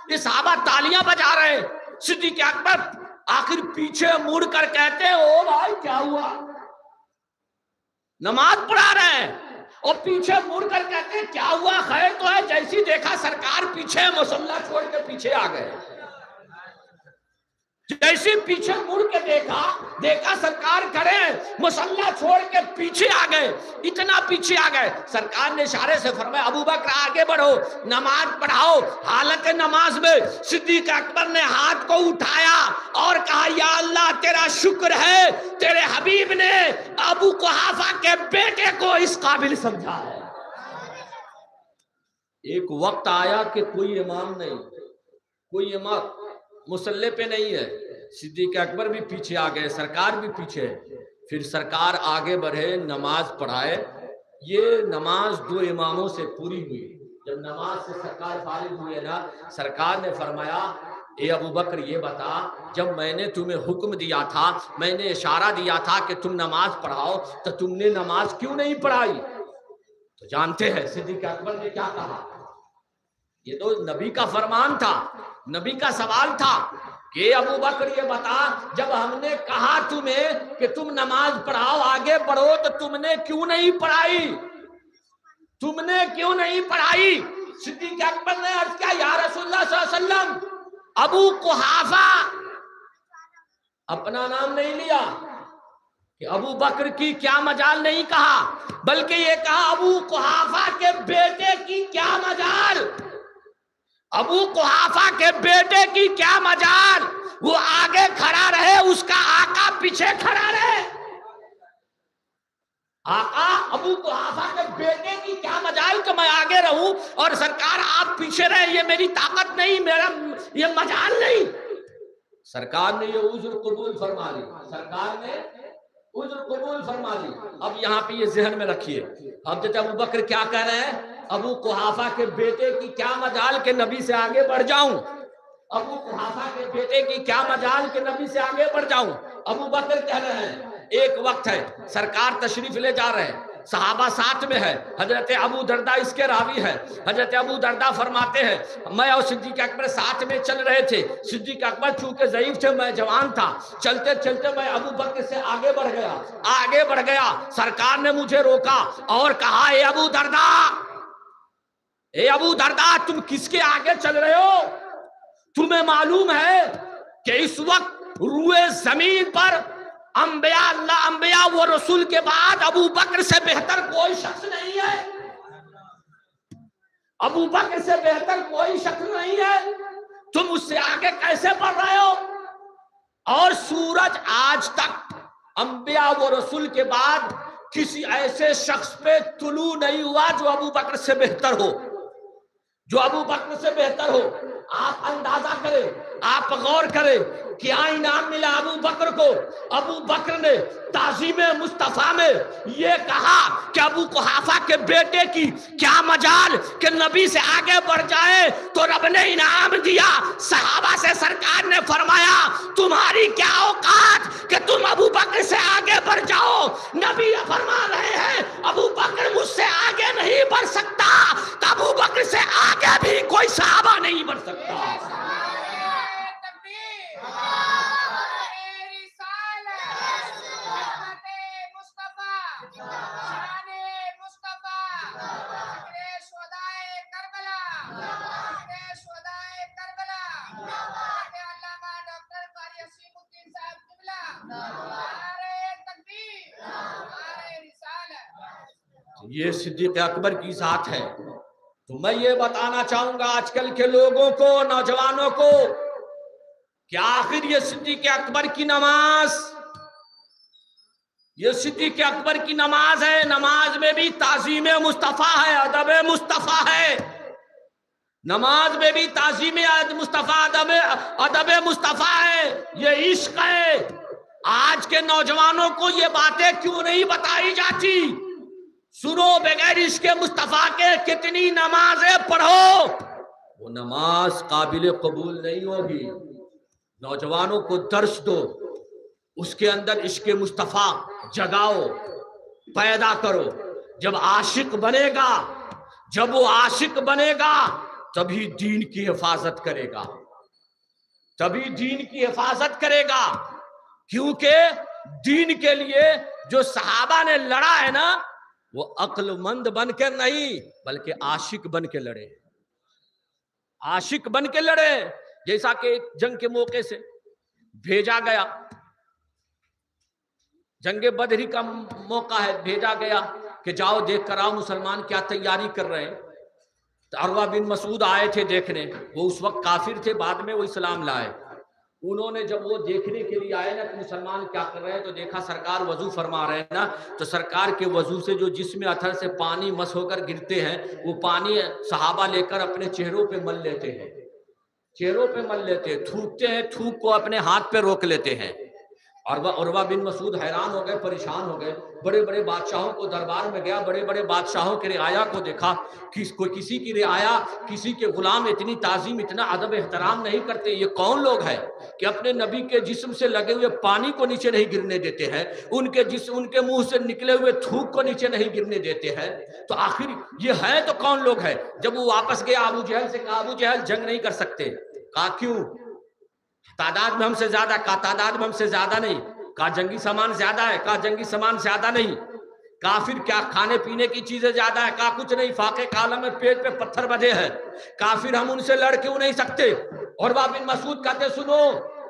یہ صحابہ تالیاں بجا رہے ہیں۔ صدیق اکبر آخر پیچھے مڑ کر کہتے ہیں او بھائی کیا ہوا، نماز پڑھا رہے ہیں اور پیچھے مڑ کر کہتے ہیں کیا ہوا، خیر تو ہے۔ جیسی دیکھا سرکار پیچھے مصلی چھوڑ کے پیچھے آ گئے، جیسی پیچھے مڑ کے دیکھا سرکار کھڑے مصلی چھوڑ کے پیچھے آ گئے، اتنا پیچھے آ گئے۔ سرکار نے اشارے سے فرمایا ابو بکر آگے بڑھو، نماز پڑھاؤ۔ حالت نماز میں صدیق اکبر نے ہاتھ کو اٹھایا اور کہا یا اللہ تیرا شکر ہے، تیرے حبیب نے ابو قحافہ کے بیٹے کو اس قابل سمجھا ہے۔ ایک وقت آیا کہ کوئی امام نہیں، کوئی امام مصلی پہ نہیں ہے، صدیق اکبر بھی پیچھے آ گئے، سرکار بھی پیچھے، پھر سرکار آگے بڑھے، نماز پڑھائے۔ یہ نماز دو اماموں سے پوری ہوئی۔ جب نماز سے سرکار فارغ ہوئے نا، سرکار نے فرمایا اے ابو بکر یہ بتا، جب میں نے تمہیں حکم دیا تھا، میں نے اشارہ دیا تھا کہ تم نماز پڑھاؤ، تو تم نے نماز کیوں نہیں پڑھائی؟ تو جانتے ہیں صدیق اکبر نے کیا کہا، یہ تو نبی کا فرمان تھا، نبی کا سوال تھا کہ ابو بکر یہ بتا، جب ہم نے کہا تمہیں کہ تم نماز پڑھاؤ، آگے بڑھو، تو تم نے کیوں نہیں پڑھائی؟ تم نے کیوں نہیں پڑھائی؟ صدیق اکبر نے عرض کیا یا رسول اللہ صلی اللہ علیہ وسلم، ابو قحافہ، اپنا نام نہیں لیا کہ ابو بکر کی کیا مجال نہیں کہا، بلکہ یہ کہا ابو قحافہ کے بیٹے کی کیا مجال، ابو قحافہ کے بیٹے کی کیا مجال، وہ آگے کھڑا رہے، اس کا آقا پیچھے کھڑا رہے۔ آقا ابو قحافہ کے بیٹے کی کیا مجال کہ میں آگے رہوں اور سرکار آپ پیچھے رہے، یہ میری طاقت نہیں، میرا یہ مجال نہیں۔ سرکار نے یہ عذر قبول فرما لی، سرکار نے عذر قبول فرما لی۔ اب یہاں پہ یہ ذہن میں رکھیے، اب جب ابو بکر کیا کہہ رہے ہیں، ابو قحافہ کے بیٹے کی کیا مجال کہ نبی سے آگے بڑھ جاؤں، ابو قحافہ کے بیٹے کی کیا مجال کہ نبی سے آگے بڑھ جاؤں۔ ابو بکر کہہ رہے ہیں ایک وقت ہے، سرکار تشریف لے جا رہے ہیں، صحابہ ساتھ میں ہے، حضرت ابو دردہ اس کے راوی ہے، حضرت ابو دردہ فرماتے ہیں میں اور صدیق اکبر ساتھ میں چل رہے تھے، صدیق اکبر چونکہ ضعیف تھے، میں جوان تھا، چلتے چلتے میں ابو بکر سے آگے بڑھ گیا، سرکار نے مجھے روکا اور کہا اے ابو دردہ تم کس کے آگے چل رہے ہو؟ تمہیں معلوم ہے کہ اس وقت روئے زمین پر انبیاء و رسول کے بعد ابو بکر سے بہتر کوئی شخص نہیں ہے، ابو بکر سے بہتر کوئی شخص نہیں ہے، تم اس سے آگے کیسے بڑھ رہے ہو؟ اور سورج آج تک انبیاء و رسول کے بعد کسی ایسے شخص پہ طلوع نہیں ہوا جو ابو بکر سے بہتر ہو، جو ابو بکر سے بہتر ہو۔ آپ اندازہ کریں، آپ غور کریں کیا انعام ملا ابو بکر کو۔ ابو بکر نے تعظیم مصطفیٰ میں یہ کہا کہ ابو قحافہ کے بیٹے کی کیا مجال کہ نبی سے آگے بڑھ جائے، تو رب نے انعام دیا۔ صحابہ سے سرکار نے فرمایا تمہاری کیا اوقات کہ تم ابو بکر سے آگے بڑھ جاؤ؟ نبی فرما رہے ہیں ابو بکر مجھ سے آگے نہیں بڑھ سکتا، تو ابو بکر سے آگے بھی کوئی صحابہ نہیں بڑھ سکتا۔ یہ صدیق اکبر کی ذات ہے۔ تو میں یہ بتانا چاہوں گا آج کل کے لوگوں کو، نوجوانوں کو، کہ آخر یہ صدیق اکبر کی نماز یہ صدیق اکبر کی نماز ہے، نماز میں بھی تعظیم مصطفیٰ ہے، ادب مصطفیٰ ہے، نماز میں بھی تعظیم مصطفیٰ ادب مصطفیٰ ہے، یہ عشق ہے۔ آج کے نوجوانوں کو یہ باتیں کیوں نہیں بتائی جاتی؟ سنو، بغیر عشق مصطفیٰ کے کتنی نمازیں پڑھو، وہ نماز قابل قبول نہیں ہوگی۔ نوجوانوں کو درس دو، اس کے اندر عشق مصطفیٰ جگاؤ، پیدا کرو۔ جب عاشق بنے گا، جب وہ عاشق بنے گا تبھی دین کی حفاظت کرے گا، تبھی دین کی حفاظت کرے گا۔ کیونکہ دین کے لیے جو صحابہ نے لڑا ہے نا، وہ عقل مند بن کے نہیں بلکہ عاشق بن کے لڑے، عاشق بن کے لڑے۔ جیسا کہ جنگ کے موقع سے بھیجا گیا، جنگ بدری کا موقع ہے، بھیجا گیا کہ جاؤ دیکھ کر آؤ مسلمان کیا تیاری کر رہے ہیں۔ عروہ بن مسعود آئے تھے دیکھنے، وہ اس وقت کافر تھے، بعد میں وہ اسلام لائے۔ انہوں نے جب وہ دیکھنے کے لیے آئے نا کہ مسلمان کیا کر رہے ہیں، تو دیکھا سرکار وضو فرما رہے ہیں نا، تو سرکار کے وضو سے جو جسم اتھر سے پانی مس ہو کر گرتے ہیں، وہ پانی صحابہ لے کر اپنے چہروں پہ مل لیتے ہیں، چہروں پہ مل لیتے ہیں، تھوکتے ہیں، تھوک کو اپنے ہاتھ پہ روک لیتے ہیں۔ اور عروہ بن مسعود حیران ہو گئے، پریشان ہو گئے۔ بڑے بڑے بادشاہوں کو دربار میں گیا، بڑے بڑے بادشاہوں کے رعایا کو دیکھا، کسی کی رعایا، کسی کے غلام اتنی تعظیم، اتنا ادب احترام نہیں کرتے۔ یہ کون لوگ ہیں کہ اپنے نبی کے جسم سے لگے ہوئے پانی کو نیچے نہیں گرنے دیتے ہیں، ان کے منہ سے نکلے ہوئے تھوک کو نیچے نہیں گرنے دیتے ہیں؟ تو آخر یہ ہے تو کون لوگ ہیں؟ جب وہ واپس گیا ابو جہل سے کہا، ابو جہل جنگ نہیں کر سکتے۔ کہا کیوں؟ تعداد میں ہم سے زیادہ، کہا تعداد میں ہم سے زیادہ نہیں، کہا جنگی سامان زیادہ ہے، کہا جنگی سامان زیادہ نہیں، کہا پھر کیا کھانے پینے کی چیزیں زیادہ ہے، کہا کچھ نہیں، فاقے کالم میں پیٹ پہ پتھر بدھے ہیں، کہا پھر ہم ان سے لڑ کیوں نہیں سکتے؟ عروہ بن مسعود کہتے سنو،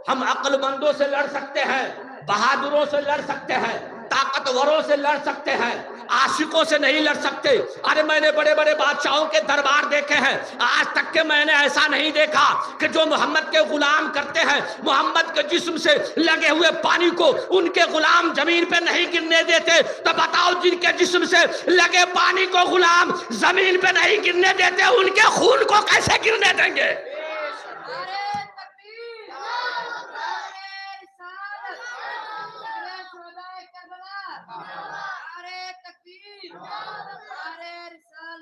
ہم عقل مندوں سے لڑ سکتے ہیں، بہادروں سے لڑ سکتے ہیں، طاقتوروں سے لڑ سکتے ہیں، عاشقوں سے نہیں لڑ سکتے۔ ارے میں نے بڑے بڑے بادشاہوں کے دربار دیکھے ہیں، آج تک کہ میں نے ایسا نہیں دیکھا کہ جو محمد کے غلام کرتے ہیں، محمد کے جسم سے لگے ہوئے پانی کو ان کے غلام زمین پہ نہیں گرنے دیتے۔ تو بتاؤ، جن کے جسم سے لگے پانی کو غلام زمین پہ نہیں گرنے دیتے، ان کے خون کو کیسے گرنے دیں گے؟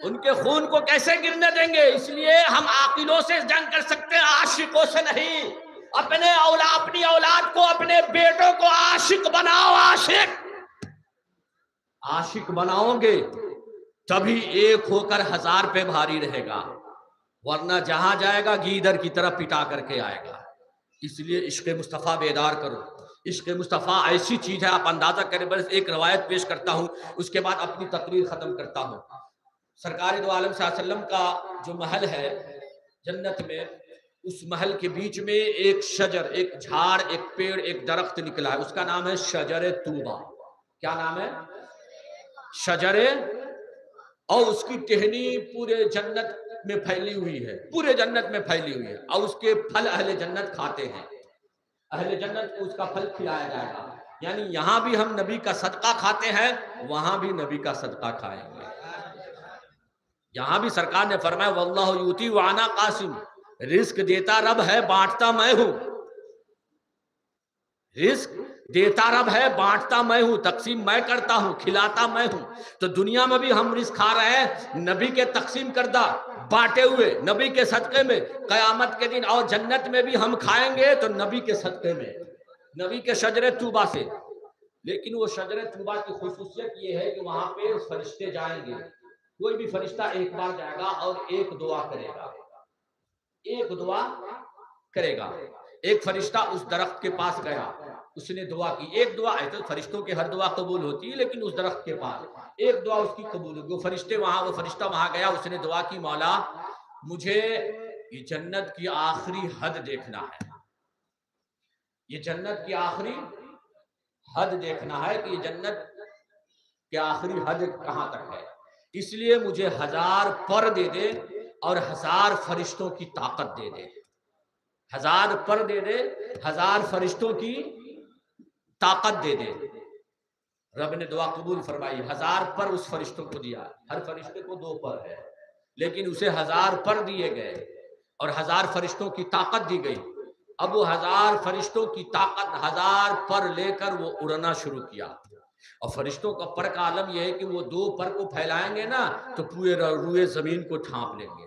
ان کے خون کو کیسے گرنے دیں گے؟ اس لیے ہم عاقلوں سے جنگ کر سکتے ہیں، عاشقوں سے نہیں۔ اپنی اولاد کو، اپنے بیٹوں کو عاشق بناؤ، عاشق بناؤ گے تبھی ایک ہو کر ہزار پہ بھاری رہے گا، ورنہ جہاں جائے گا گیدڑ کی طرف پٹا کر کے آئے گا۔ اس لیے عشق مصطفیٰ بیدار کرو۔ عشق مصطفیٰ ایسی چیز ہے، آپ اندازہ کریں۔ بس ایک روایت پیش کرتا ہوں، اس کے بعد اپنی تقریر ختم کرتا ہوں۔ سرکار دو عالم صلی اللہ علیہ وسلم کا جو محل ہے جنت میں، اس محل کے بیچ میں ایک شجر، ایک جھاڑ، ایک پیڑ، ایک درخت نکلا ہے، اس کا نام ہے شجر طوبہ۔ کیا نام ہے؟ شجر، اور اس کی ٹہنی پورے جنت میں پھیلی ہوئی ہے، پورے جنت میں پھیلی ہوئی ہے، اور اس کے پھل اہل جنت کھاتے ہیں، اہل جنت کو اس کا پھل کھلایا جائے گا۔ یعنی یہاں بھی ہم نبی کا صدقہ کھاتے ہیں، وہاں بھی نبی کا صدقہ کھائیں گے۔ یہاں بھی سرکار نے فرمایا واللہ یؤتی وانا قاسم، رزق دیتا رب ہے، بانٹتا میں ہوں، رزق دیتا رب ہے، بانٹتا میں ہوں، تقسیم میں کرتا ہوں، کھلاتا میں ہوں۔ تو دنیا میں بھی ہم رزق کھا رہے ہیں نبی کے تقسیم کردہ، بانٹے ہوئے، نبی کے صدقے میں، قیامت کے دن اور جنت میں بھی ہم کھائیں گے تو نبی کے صدقے میں، نبی کے شجر طوبہ سے۔ لیکن وہ شجر طوبہ کی خصوصیت یہ ہے کہ وہاں پہ فرشتے جائیں گے، کوئی بھی فرشتہ ایک بار جائے گا اور ایک دعا کرے گا، ایک دعا کرے گا۔ ایک فرشتہ اس درخت کے پاس گیا، اس نے دعا کی، ایک دعا ہے تو فرشتوں کی ہر دعا قبول ہوتی ہے، لیکن اس درخت کے پاس ایک دعا اس کی قبول ہوگی۔ وہ فرشتہ وہاں گیا، اس نے دعا کی، مولا مجھے یہ جنت کی آخری حد دیکھنا ہے، یہ جنت کی آخری حد دیکھنا ہے کہ یہ جنت کی آخری حد کہاں تک ہے، اس لیے مجھے 1000 پر دے دے اور 1000 فرشتوں کی طاقت دے دے، 1000 پر دے دے، 1000 فرشتوں کی طاقت دے دے۔ رب نے دعا قبول فرمائی، 1000 پر اس فرشتوں کو دیا، ہر فرشتے کو 2 پر ہے لیکن اسے 1000 پر دیے گئے اور 1000 فرشتوں کی طاقت دی گئی۔ اب وہ 1000 فرشتوں کی طاقت 1000 پر لے کر وہ اڑنا شروع کیا، اور فرشتوں کا پر کا عالم یہ ہے کہ وہ 2 پر کو پھیلائیں گے نا تو پورے روئے زمین کو ڈھانپ لیں گے۔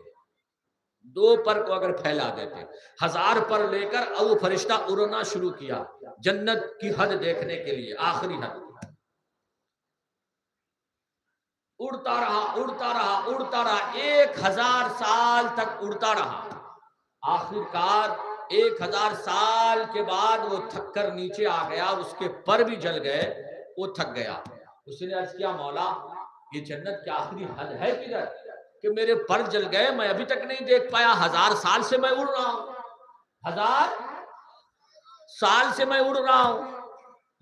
2 پر کو اگر پھیلا دیتے، 1000 پر لے کر اب وہ فرشتہ اڑنا شروع کیا جنت کی حد دیکھنے کے لیے، آخری حد۔ اڑتا رہا اڑتا رہا اڑتا رہا، 1000 سال تک اڑتا رہا۔ آخر کار 1000 سال کے بعد وہ تھک کر نیچے آ گیا، اس کے پر بھی جل گئے، وہ تھک گیا۔ اس نے عرض کیا مولا یہ جنت کی آخری حد ہے کدھر کہ میرے پر جل گئے، میں ابھی تک نہیں دیکھ پایا، 1000 سال سے میں اڑ رہا ہوں، 1000 سال سے میں اڑ رہا ہوں۔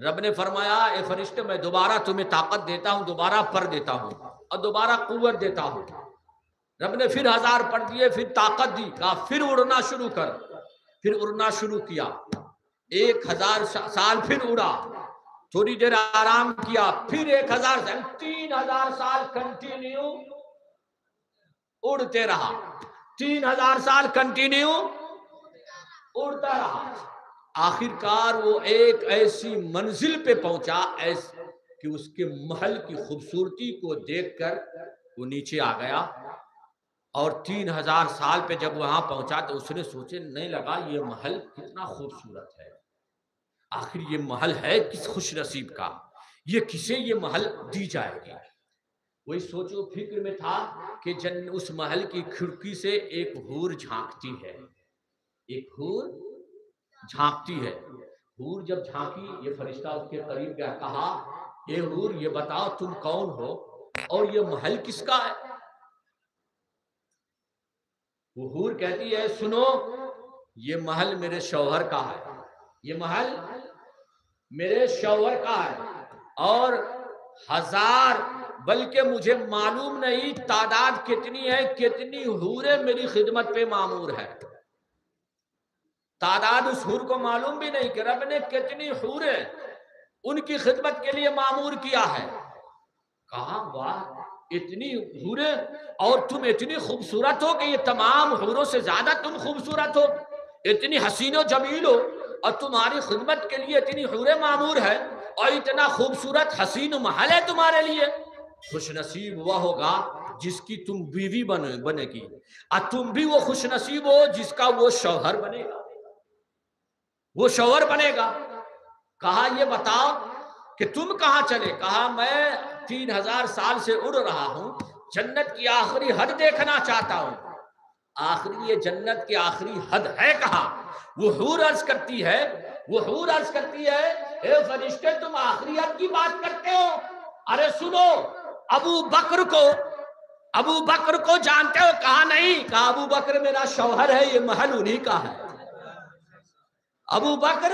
رب نے فرمایا اے فرشتے میں دوبارہ تمہیں طاقت دیتا ہوں، دوبارہ پر دیتا ہوں اور دوبارہ قوت دیتا ہوں۔ رب نے پھر 1000 پر دیے، پھر طاقت دی، کہا پھر اڑنا شروع کر، پھر اڑنا شروع کیا۔ 1000 سال پھر اڑا، تھوڑی دیر آرام کیا، پھر 1000 سال، 3000 سال کنٹینیو اڑتے رہا، 3000 سال کنٹینیو اڑتا رہا۔ آخر کار وہ ایک ایسی منزل پہ پہنچا کہ اس کے محل کی خوبصورتی کو دیکھ کر وہ نیچے آ گیا، اور 3000 سال پہ جب وہاں پہنچا تو اس نے سوچے نہیں لگا یہ محل کتنا خوبصورت ہے، آخر یہ محل ہے کس خوش نصیب کا، یہ کسے یہ محل دی جائے گی۔ وہی سوچو فکر میں تھا کہ اس محل کی کھڑکی سے ایک حور جھانکتی ہے، ایک حور جھانکتی ہے۔ حور جب جھانکی، یہ فرشتہ اس کے قریب گیا، کہا اے حور یہ بتاؤ تم کون ہو اور یہ محل کس کا ہے؟ وہ حور کہتی ہے سنو یہ محل میرے شوہر کا ہے، یہ محل میرے شوہر کا ہے، اور 1000 بلکہ مجھے معلوم نہیں تعداد کتنی ہے، کتنی حوریں میری خدمت پہ مامور ہے، تعداد اس حور کو معلوم بھی نہیں کہ رب نے کتنی حوریں ان کی خدمت کے لیے مامور کیا ہے۔ کہا واہ اتنی حوریں، اور تم اتنی خوبصورت ہو کہ یہ تمام حوروں سے زیادہ تم خوبصورت ہو، اتنی حسین و جمیل ہو اور تمہاری خدمت کے لیے اتنی حوریں مامور ہے اور اتنا خوبصورت حسین محل ہے تمہارے لیے۔ خوش نصیب وہ ہوگا جس کی تم بیوی بنے گی، اور تم بھی وہ خوش نصیب ہو جس کا وہ شوہر بنے گا، وہ شوہر بنے گا۔ کہا یہ بتاؤ کہ تم کہاں چلے؟ کہا میں 3000 سال سے اڑ رہا ہوں، جنت کی آخری حد دیکھنا چاہتا ہوں۔ آخری یہ جنت کی آخری حد ہے کہاں؟ وہ حور عرض کرتی ہے، وہ حور عرض کرتی ہے اے فرشتے تم آخری حد کی بات کرتے ہو؟ ارے سنو ابو بکر کو جانتے ہو؟ کہا نہیں۔ کہا ابو بکر میرا شوہر ہے، یہ محل انہی کا ہے، ابو بکر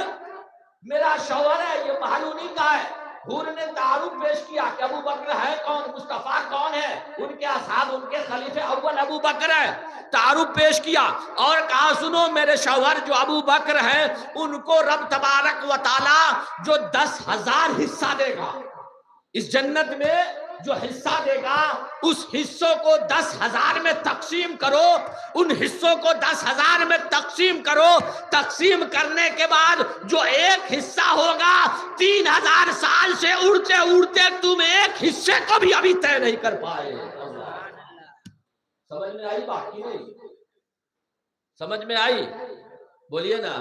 میرا شوہر ہے، یہ محل انہی کا ہے۔ حور نے تعارف پیش کیا کہ ابو بکر ہے کون، مصطفیٰ کون ہے، ان کے اصحاب، ان کے خلیفہ اول ابو بکر ہے۔ تعارف پیش کیا اور کہا سنو میرے شوہر جو ابو بکر ہے ان کو رب تبارک و تعالی جو 10,000 حصہ دے گا اس جنت میں، جو حصہ دے گا اس حصوں کو 10,000 میں تقسیم کرو، ان حصوں کو 10,000 میں تقسیم کرو، تقسیم کرنے کے بعد جو ایک حصہ ہوگا 3000 سال سے اڑتے اڑتے تم ایک حصے کو بھی ابھی طے نہیں کر پائے۔ سمجھ میں آئی بات کی نہیں؟ سمجھ میں آئی؟ بولیے نا،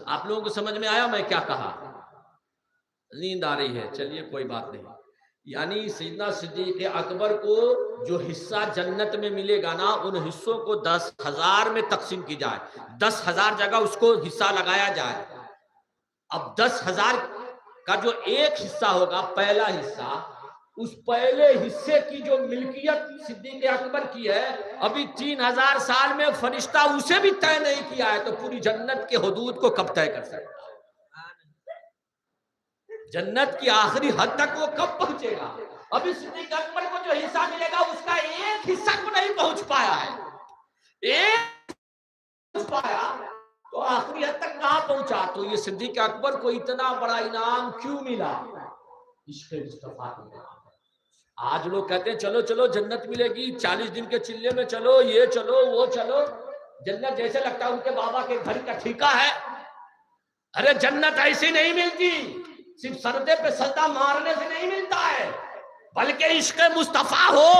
آپ لوگوں کو سمجھ میں آیا میں کیا کہا؟ نیند آ رہی ہے، چلیے کوئی بات نہیں۔ یعنی سیدنا صدیق اکبر کو جو حصہ جنت میں ملے گا نا، ان حصوں کو 10,000 میں تقسیم کی جائے، 10,000 جگہ اس کو حصہ لگایا جائے۔ اب 10,000 کا جو ایک حصہ ہوگا، پہلا حصہ، اس پہلے حصے کی جو ملکیت صدیق اکبر کی ہے، ابھی 3000 سال میں فرشتہ اسے بھی طے نہیں کیا ہے، تو پوری جنت کے حدود کو کب طے کر سکتا ہے؟ جنت کی آخری حد تک وہ کب پہنچے گا؟ ابھی صدیق اکبر کو جو حصہ ملے گا اس کا ایک حصہ کو نہیں پہنچ پایا ہے، ایک پہنچ پایا تو آخری حد تک کہاں پہنچا؟ تو یہ صدیق اکبر کو اتنا بڑا انعام کیوں ملا؟ عشق مصطفیٰ کے نام۔ آج لوگ کہتے ہیں چلو چلو جنت ملے گی، 40 دن کے چلے میں چلو، یہ چلو وہ چلو، جنت جیسے لگتا ہے ان کے بابا کے گھر کا ٹھیکہ ہے۔ ارے جنت ایسی نہیں ملتی، صرف سردے پہ سجدہ مارنے سے نہیں ملتا ہے، بلکہ عشق مصطفیٰ ہو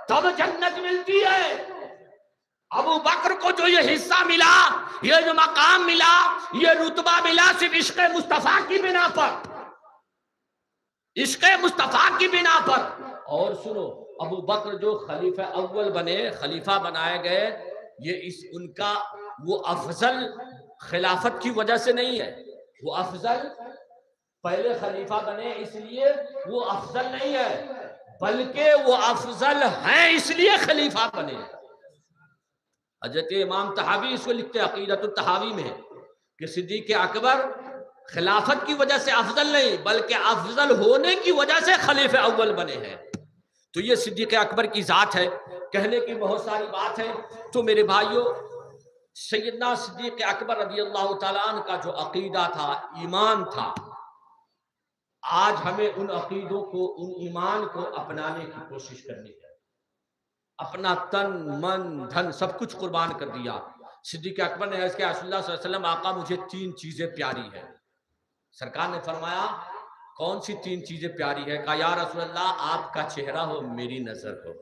تب جنت ملتی ہے۔ ابو بکر کو جو یہ حصہ ملا، یہ جو مقام ملا، یہ رتبہ ملا، صرف عشق مصطفیٰ کی بنا پر، عشق مصطفیٰ کی بنا پر۔ اور سنو، ابو بکر جو خلیفہ اول بنے، خلیفہ بنائے گئے، یہ ان کا وہ افضل خلافت کی وجہ سے نہیں ہے، وہ افضل پہلے خلیفہ بنے اس لیے وہ افضل نہیں ہے، بلکہ وہ افضل ہیں اس لیے خلیفہ بنے۔ حضرت امام طحاوی اس کو لکھتے ہیں عقیدۃ الطحاوی میں کہ صدیق اکبر خلافت کی وجہ سے افضل نہیں بلکہ افضل ہونے کی وجہ سے خلیفہ اول بنے ہیں۔ تو یہ صدیق اکبر کی ذات ہے، کہنے کی بہت ساری بات ہے۔ تو میرے بھائیوں، سیدنا صدیق اکبر رضی اللہ تعالیٰ عنہ کا جو عقیدہ تھا، ایمان تھا، آج ہمیں ان عقیدوں کو، ان ایمان کو اپنانے کی کوشش کرنی ہے۔ اپنا تن من دھن سب کچھ قربان کر دیا۔ صدیق اکبر نے عرض کیا رسول اللہ صلی اللہ علیہ وسلم آقا مجھے 3 چیزیں پیاری ہیں۔ سرکار نے فرمایا کون سی 3 چیزیں پیاری ہے؟ کہا یا رسول اللہ آپ کا چہرہ ہو، میری نظر ہو،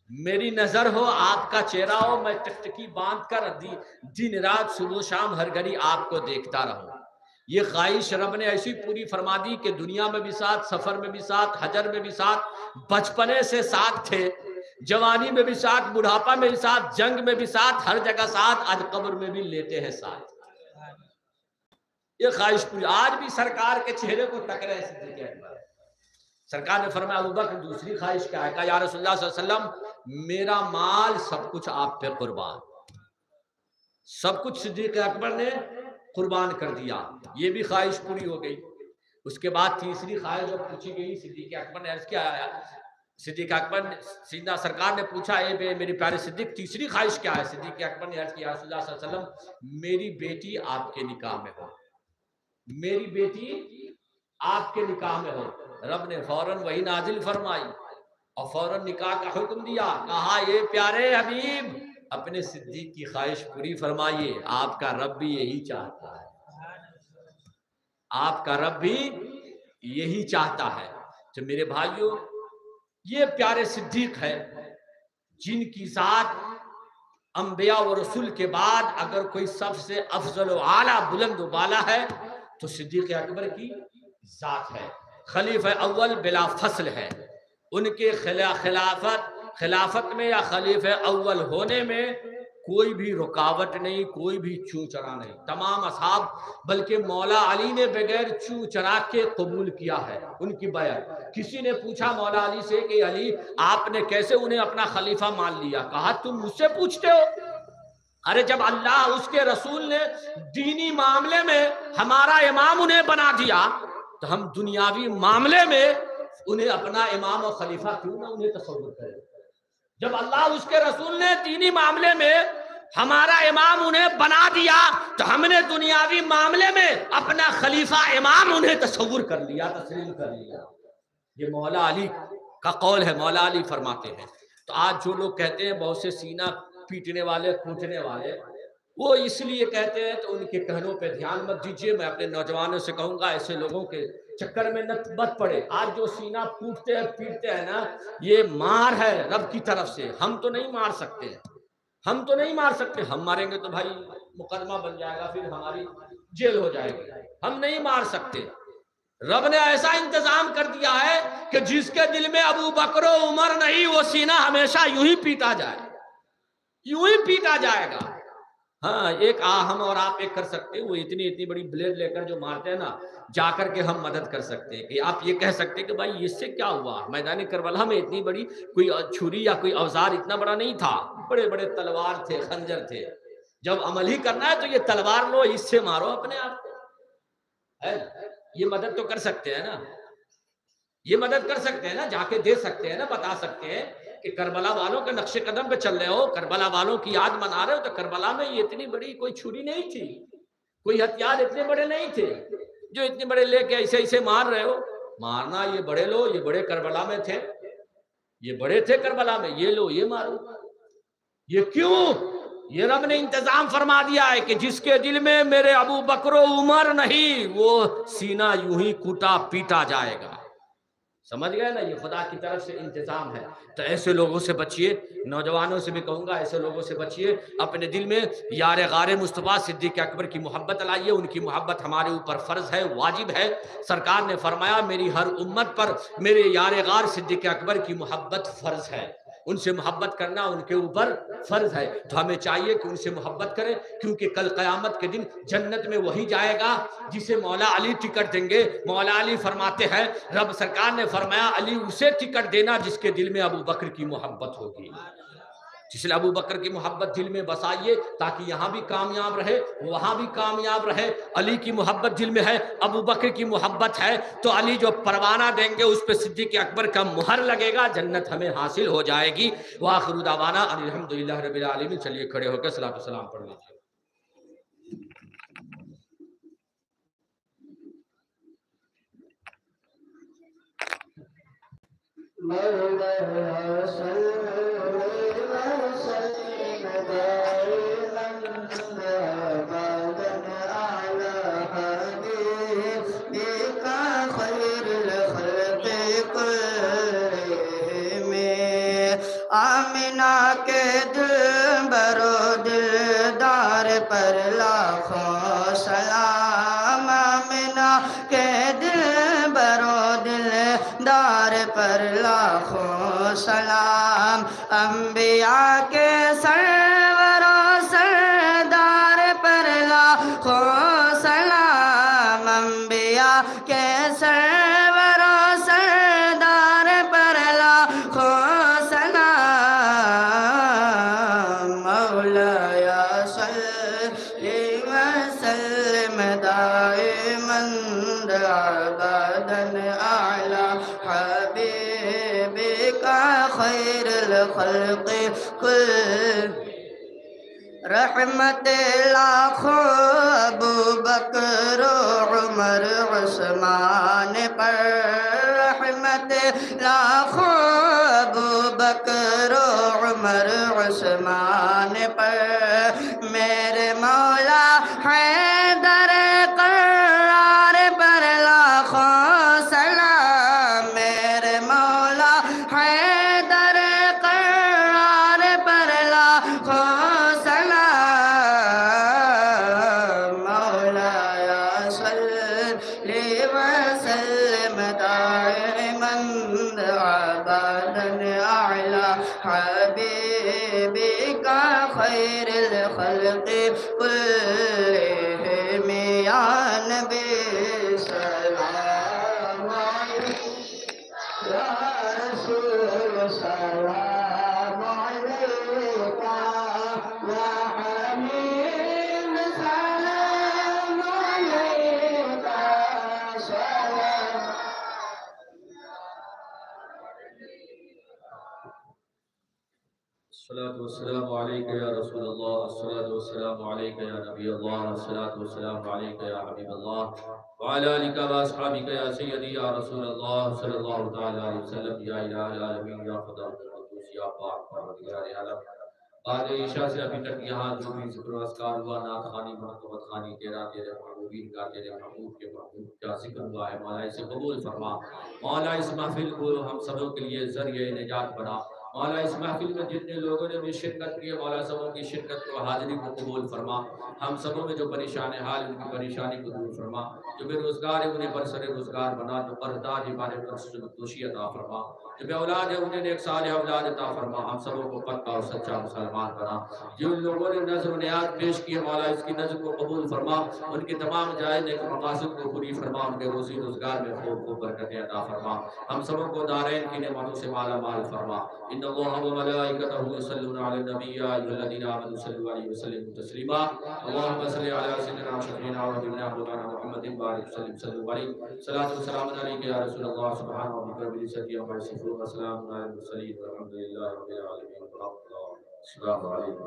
میری نظر ہو، آپ کا چہرہ ہو، میں ٹکٹکی باندھ کر دن رات صبح شام ہر گھڑی آپ کو دیکھتا رہوں۔ یہ خواہش رب نے ایسی پوری فرما دی کہ دنیا میں بھی ساتھ، سفر میں بھی ساتھ، حجر میں بھی ساتھ، بچپنے سے ساتھ تھے، جوانی میں بھی ساتھ، بڑھاپا میں بھی ساتھ، جنگ میں بھی ساتھ، ہر جگہ ساتھ، آج قبر میں بھی لیتے ہیں ساتھ۔ یہ خواہش پوری، آج بھی سرکار کے چہرے کو تک رہے صدیق اکبر۔ سرکار نے فرمایا ابو بکر دوسری خواہش کیا ہے؟ کہا یا رسول اللہ صلی اللہ علیہ وسلم میرا مال سب کچھ آپ پہ قربان، سب کچھ صدیق اکبر نے قربان کر دیا، یہ بھی خواہش پوری ہو گئی۔ اس کے بعد تیسری خواہش جو پوچھی گئی، صدیق اکبر نے عرض کیا ہے، صدیق اکبر نے سیدنا سرکار نے پوچھا اے میرے پیارے صدیق تیسری خواہش کیا ہے؟ صدیق اکبر نے عرض کیا رسول اللہ صلی اللہ علیہ وسلم میری بیٹی آپ کے نکاح میں ہو، میری بیٹی آپ کے نکاح میں ہو۔ رب نے فوراً وہی نازل فرمائی اور فوراً نکاح کا حکم دیا، کہا یہ پیارے حبیب اپنے صدیق کی خواہش پوری فرمائیے، آپ کا رب بھی یہی چاہتا ہے، آپ کا رب بھی یہی چاہتا ہے۔ تو میرے بھائیوں، یہ پیارے صدیق ہے جن کی ذات انبیاء و رسول کے بعد اگر کوئی سب سے افضل و اعلیٰ بلند و بالا ہے تو صدیق اکبر کی ذات ہے۔ خلیفہ اول بلا فصل ہے، ان کے خلافت میں یا خلیفہ اول ہونے میں کوئی بھی رکاوٹ نہیں، کوئی بھی چوں چرا نہیں۔ تمام اصحاب بلکہ مولا علی نے بغیر چوں چرا کے قبول کیا ہے ان کی بیعت۔ کسی نے پوچھا مولا علی سے کہ علی آپ نے کیسے انہیں اپنا خلیفہ مان لیا؟ کہا تم مجھ سے پوچھتے ہو؟ ارے جب اللہ اس کے رسول نے دینی معاملے میں ہمارا امام انہیں بنا دیا تو ہم دنیاوی معاملے میں انہیں اپنا امام اور خلیفہ کیوں نہ انہیں تصور کریں؟ جب اللہ اس کے رسول نے دینی معاملے میں ہمارا امام انہیں بنا دیا تو ہم نے دنیاوی معاملے میں اپنا خلیفہ امام انہیں تصور کر لیا، تسلیم کر لیا۔ یہ مولا علی کا قول ہے، مولا علی فرماتے ہیں۔ تو آج جو لوگ کہتے ہیں بہت سے سینہ پیٹنے والے، کوٹنے والے، وہ اس لیے کہتے ہیں تو ان کے کہنوں پہ دھیان مت دیجیے۔ میں اپنے نوجوانوں سے کہوں گا ایسے لوگوں کے چکر میں مت پڑے۔ آج جو سینہ پوٹتے ہیں پیٹتے ہیں نا، یہ مار ہے رب کی طرف سے، ہم تو نہیں مار سکتے، ہم تو نہیں مار سکتے۔ ہم ماریں گے تو بھائی مقدمہ بن جائے گا، پھر ہماری جیل ہو جائے گی، ہم نہیں مار سکتے۔ رب نے ایسا انتظام کر دیا ہے کہ جس کے دل میں ابو بکر و عمر نہیں، وہ سینہ ہمیشہ یوں ہی پیٹا جائے، یوں ہی پیٹا جائے گا۔ ہاں ایک ہم اور آپ ایک کر سکتے ہیں، وہ اتنی بڑی بلیڈ لے کر جو مارتے ہیں نا، جا کر کے ہم مدد کر سکتے ہیں کہ آپ یہ کہہ سکتے ہیں کہ بھائی اس سے کیا ہوا؟ میدان کربلا میں اتنی بڑی کوئی چھری یا کوئی اوزار اتنا بڑا نہیں تھا، بڑے بڑے تلوار تھے، خنجر تھے۔ جب عمل ہی کرنا ہے تو یہ تلوار لو، اس سے مارو اپنے آپ کو۔ یہ مدد تو کر سکتے ہیں نا، یہ مدد کر سکتے ہیں نا، جا کے دے سکتے ہیں نا، بتا سکتے ہیں کہ کربلا والوں کے نقش قدم پہ چل رہے ہو، کربلا والوں کی یاد منا رہے ہو، تو کربلا میں یہ اتنی بڑی کوئی چھری نہیں تھی، کوئی ہتھیار اتنے بڑے نہیں تھے جو اتنے بڑے لے کے ایسے ایسے مار رہے ہو۔ مارنا یہ بڑے لو، یہ بڑے کربلا میں تھے، یہ بڑے تھے کربلا میں، یہ لو یہ مارو۔ یہ کیوں؟ یہ رب نے انتظام فرما دیا ہے کہ جس کے دل میں میرے ابو بکر و عمر نہیں، وہ سینہ یوں ہی کوٹا پیٹا جائے گا۔ سمجھ گئے نا، یہ خدا کی طرف سے انتظام ہے۔ تو ایسے لوگوں سے بچیے، نوجوانوں سے بھی کہوں گا ایسے لوگوں سے بچیے، اپنے دل میں یار غار مصطفیٰ صدیق اکبر کی محبت لائیے، ان کی محبت ہمارے اوپر فرض ہے، واجب ہے۔ سرکار نے فرمایا میری ہر امت پر میرے یار غار صدیق اکبر کی محبت فرض ہے، ان سے محبت کرنا ان کے اوپر فرض ہے۔ تو ہمیں چاہیے کہ ان سے محبت کریں، کیونکہ کل قیامت کے دن جنت میں وہی جائے گا جسے مولا علی ٹکٹ دیں گے۔ مولا علی فرماتے ہیں، رب سرکار نے فرمایا علی اسے ٹکٹ دینا جس کے دل میں ابو بکر کی محبت ہوگی۔ جس نے ابو بکر کی محبت دل میں بسائیے تاکہ یہاں بھی کامیاب رہے وہاں بھی کامیاب رہے۔ علی کی محبت دل میں ہے، ابو بکر کی محبت ہے، تو علی جو پروانہ دیں گے اس پہ صدیق اکبر کا مہر لگے گا، جنت ہمیں حاصل ہو جائے گی۔ وآخر دعوانا ان الحمدللہ رب العالمین۔ چلیے کھڑے ہو کے صلاۃ والسلام پڑھ لیجیے۔ مولانا صلی وسلم دائما ابدا على حبيبك خير الخلق كلهم۔ آمنہ کے دل برو دلدار پر لاکھوں سلام، آمنہ کے دل برو دلدار پر لاکھوں سلام، انبیاء کے سرور و سردار پر لاکھوں سلام، انبیاء کے سرور و سردار پر لاکھوں سلام، مولایا صلی وسلم دائما ابدا اعلی حبیبک خیر الخلق کل۔ رحمت لاکھوں ابو بکر و عمر عثمان پر، رحمت لاکھوں ابو بکر و عمر عثمان پر، میرے مولا حیدر قرار پر لاکھوں سلام، میرے مولا حیدر قرار پر لاکھوں سلام، مولایا صلی وسلم دائما ابدا اعلی حبیبک خیر الخلق کلہم۔ یا نبی سلام علیک، یا رسول سلام علیک، یا حبیب سلام علیک، سلام۔ الصلاة والسلام عليك يا رسول الله، الصلاة والسلام عليك يا نبي الله، الصلاة والسلام عليك يا حبيب الله، وعلى آلك وأصحابك يا سيدي يا رسول الله صلى الله تعالى عليه وسلم۔ يا إله العالمين، يا خدا القدوس، يا پاک پروردگار عالم، بعد عشاء سے ابھی تک یہاں جو بھی ذکر و اذکار ہوا، نعت خوانی مرتبت خوانی تیرا تیرے محبوبین کا، تیرے محبوب کے محبوب کا ذکر ہوا ہے، مولا اسے قبول فرما۔ مولا اس محفل کو ہم سبوں کے لیے ذریعہ نجات بنا۔ مولا اس محفل میں جتنے لوگوں نے بھی شرکت کی ہے، مولا سبوں کی شرکت کو حاضری کو قبول فرما۔ ہم سبوں میں جو پریشان حال ان کی پریشانی کو دور فرما، جو بے روزگار ہے انہیں برسر روزگار بنا، جو قرضدار ہے ہمارے پر دوشی عطا فرما، جو بے اولاد ہے انہیں ایک صالح اولاد عطا فرما، ہم سبوں کو پکا اور سچا مسلمان بنا۔ جن لوگوں نے نظر و نیاز پیش کی ہے مولا اس کی نظر کو قبول فرما، ان کے تمام جائز نیک مقاصد کو پوری فرما، ان کے روزی روزگار میں خوب خوب برکتیں عطا فرما، ہم سبوں کو دارین کی نعمتوں سے مالا مال فرما۔ ان اللہ و ملائکتہ یصلون علی النبی یا ایھا الذین آمنوا صلوا علیہ وسلموا تسلیما اللهم صل علی سیدنا شفیعنا و حبیبنا مولانا محمد بارک وسلم صلوا علیہ صلاۃ و سلام علیک یا رسول اللہ سبحان ربک رب العزۃ عما یصفون و سلام علی المرسلین والحمد للہ رب العالمین السلام علیکم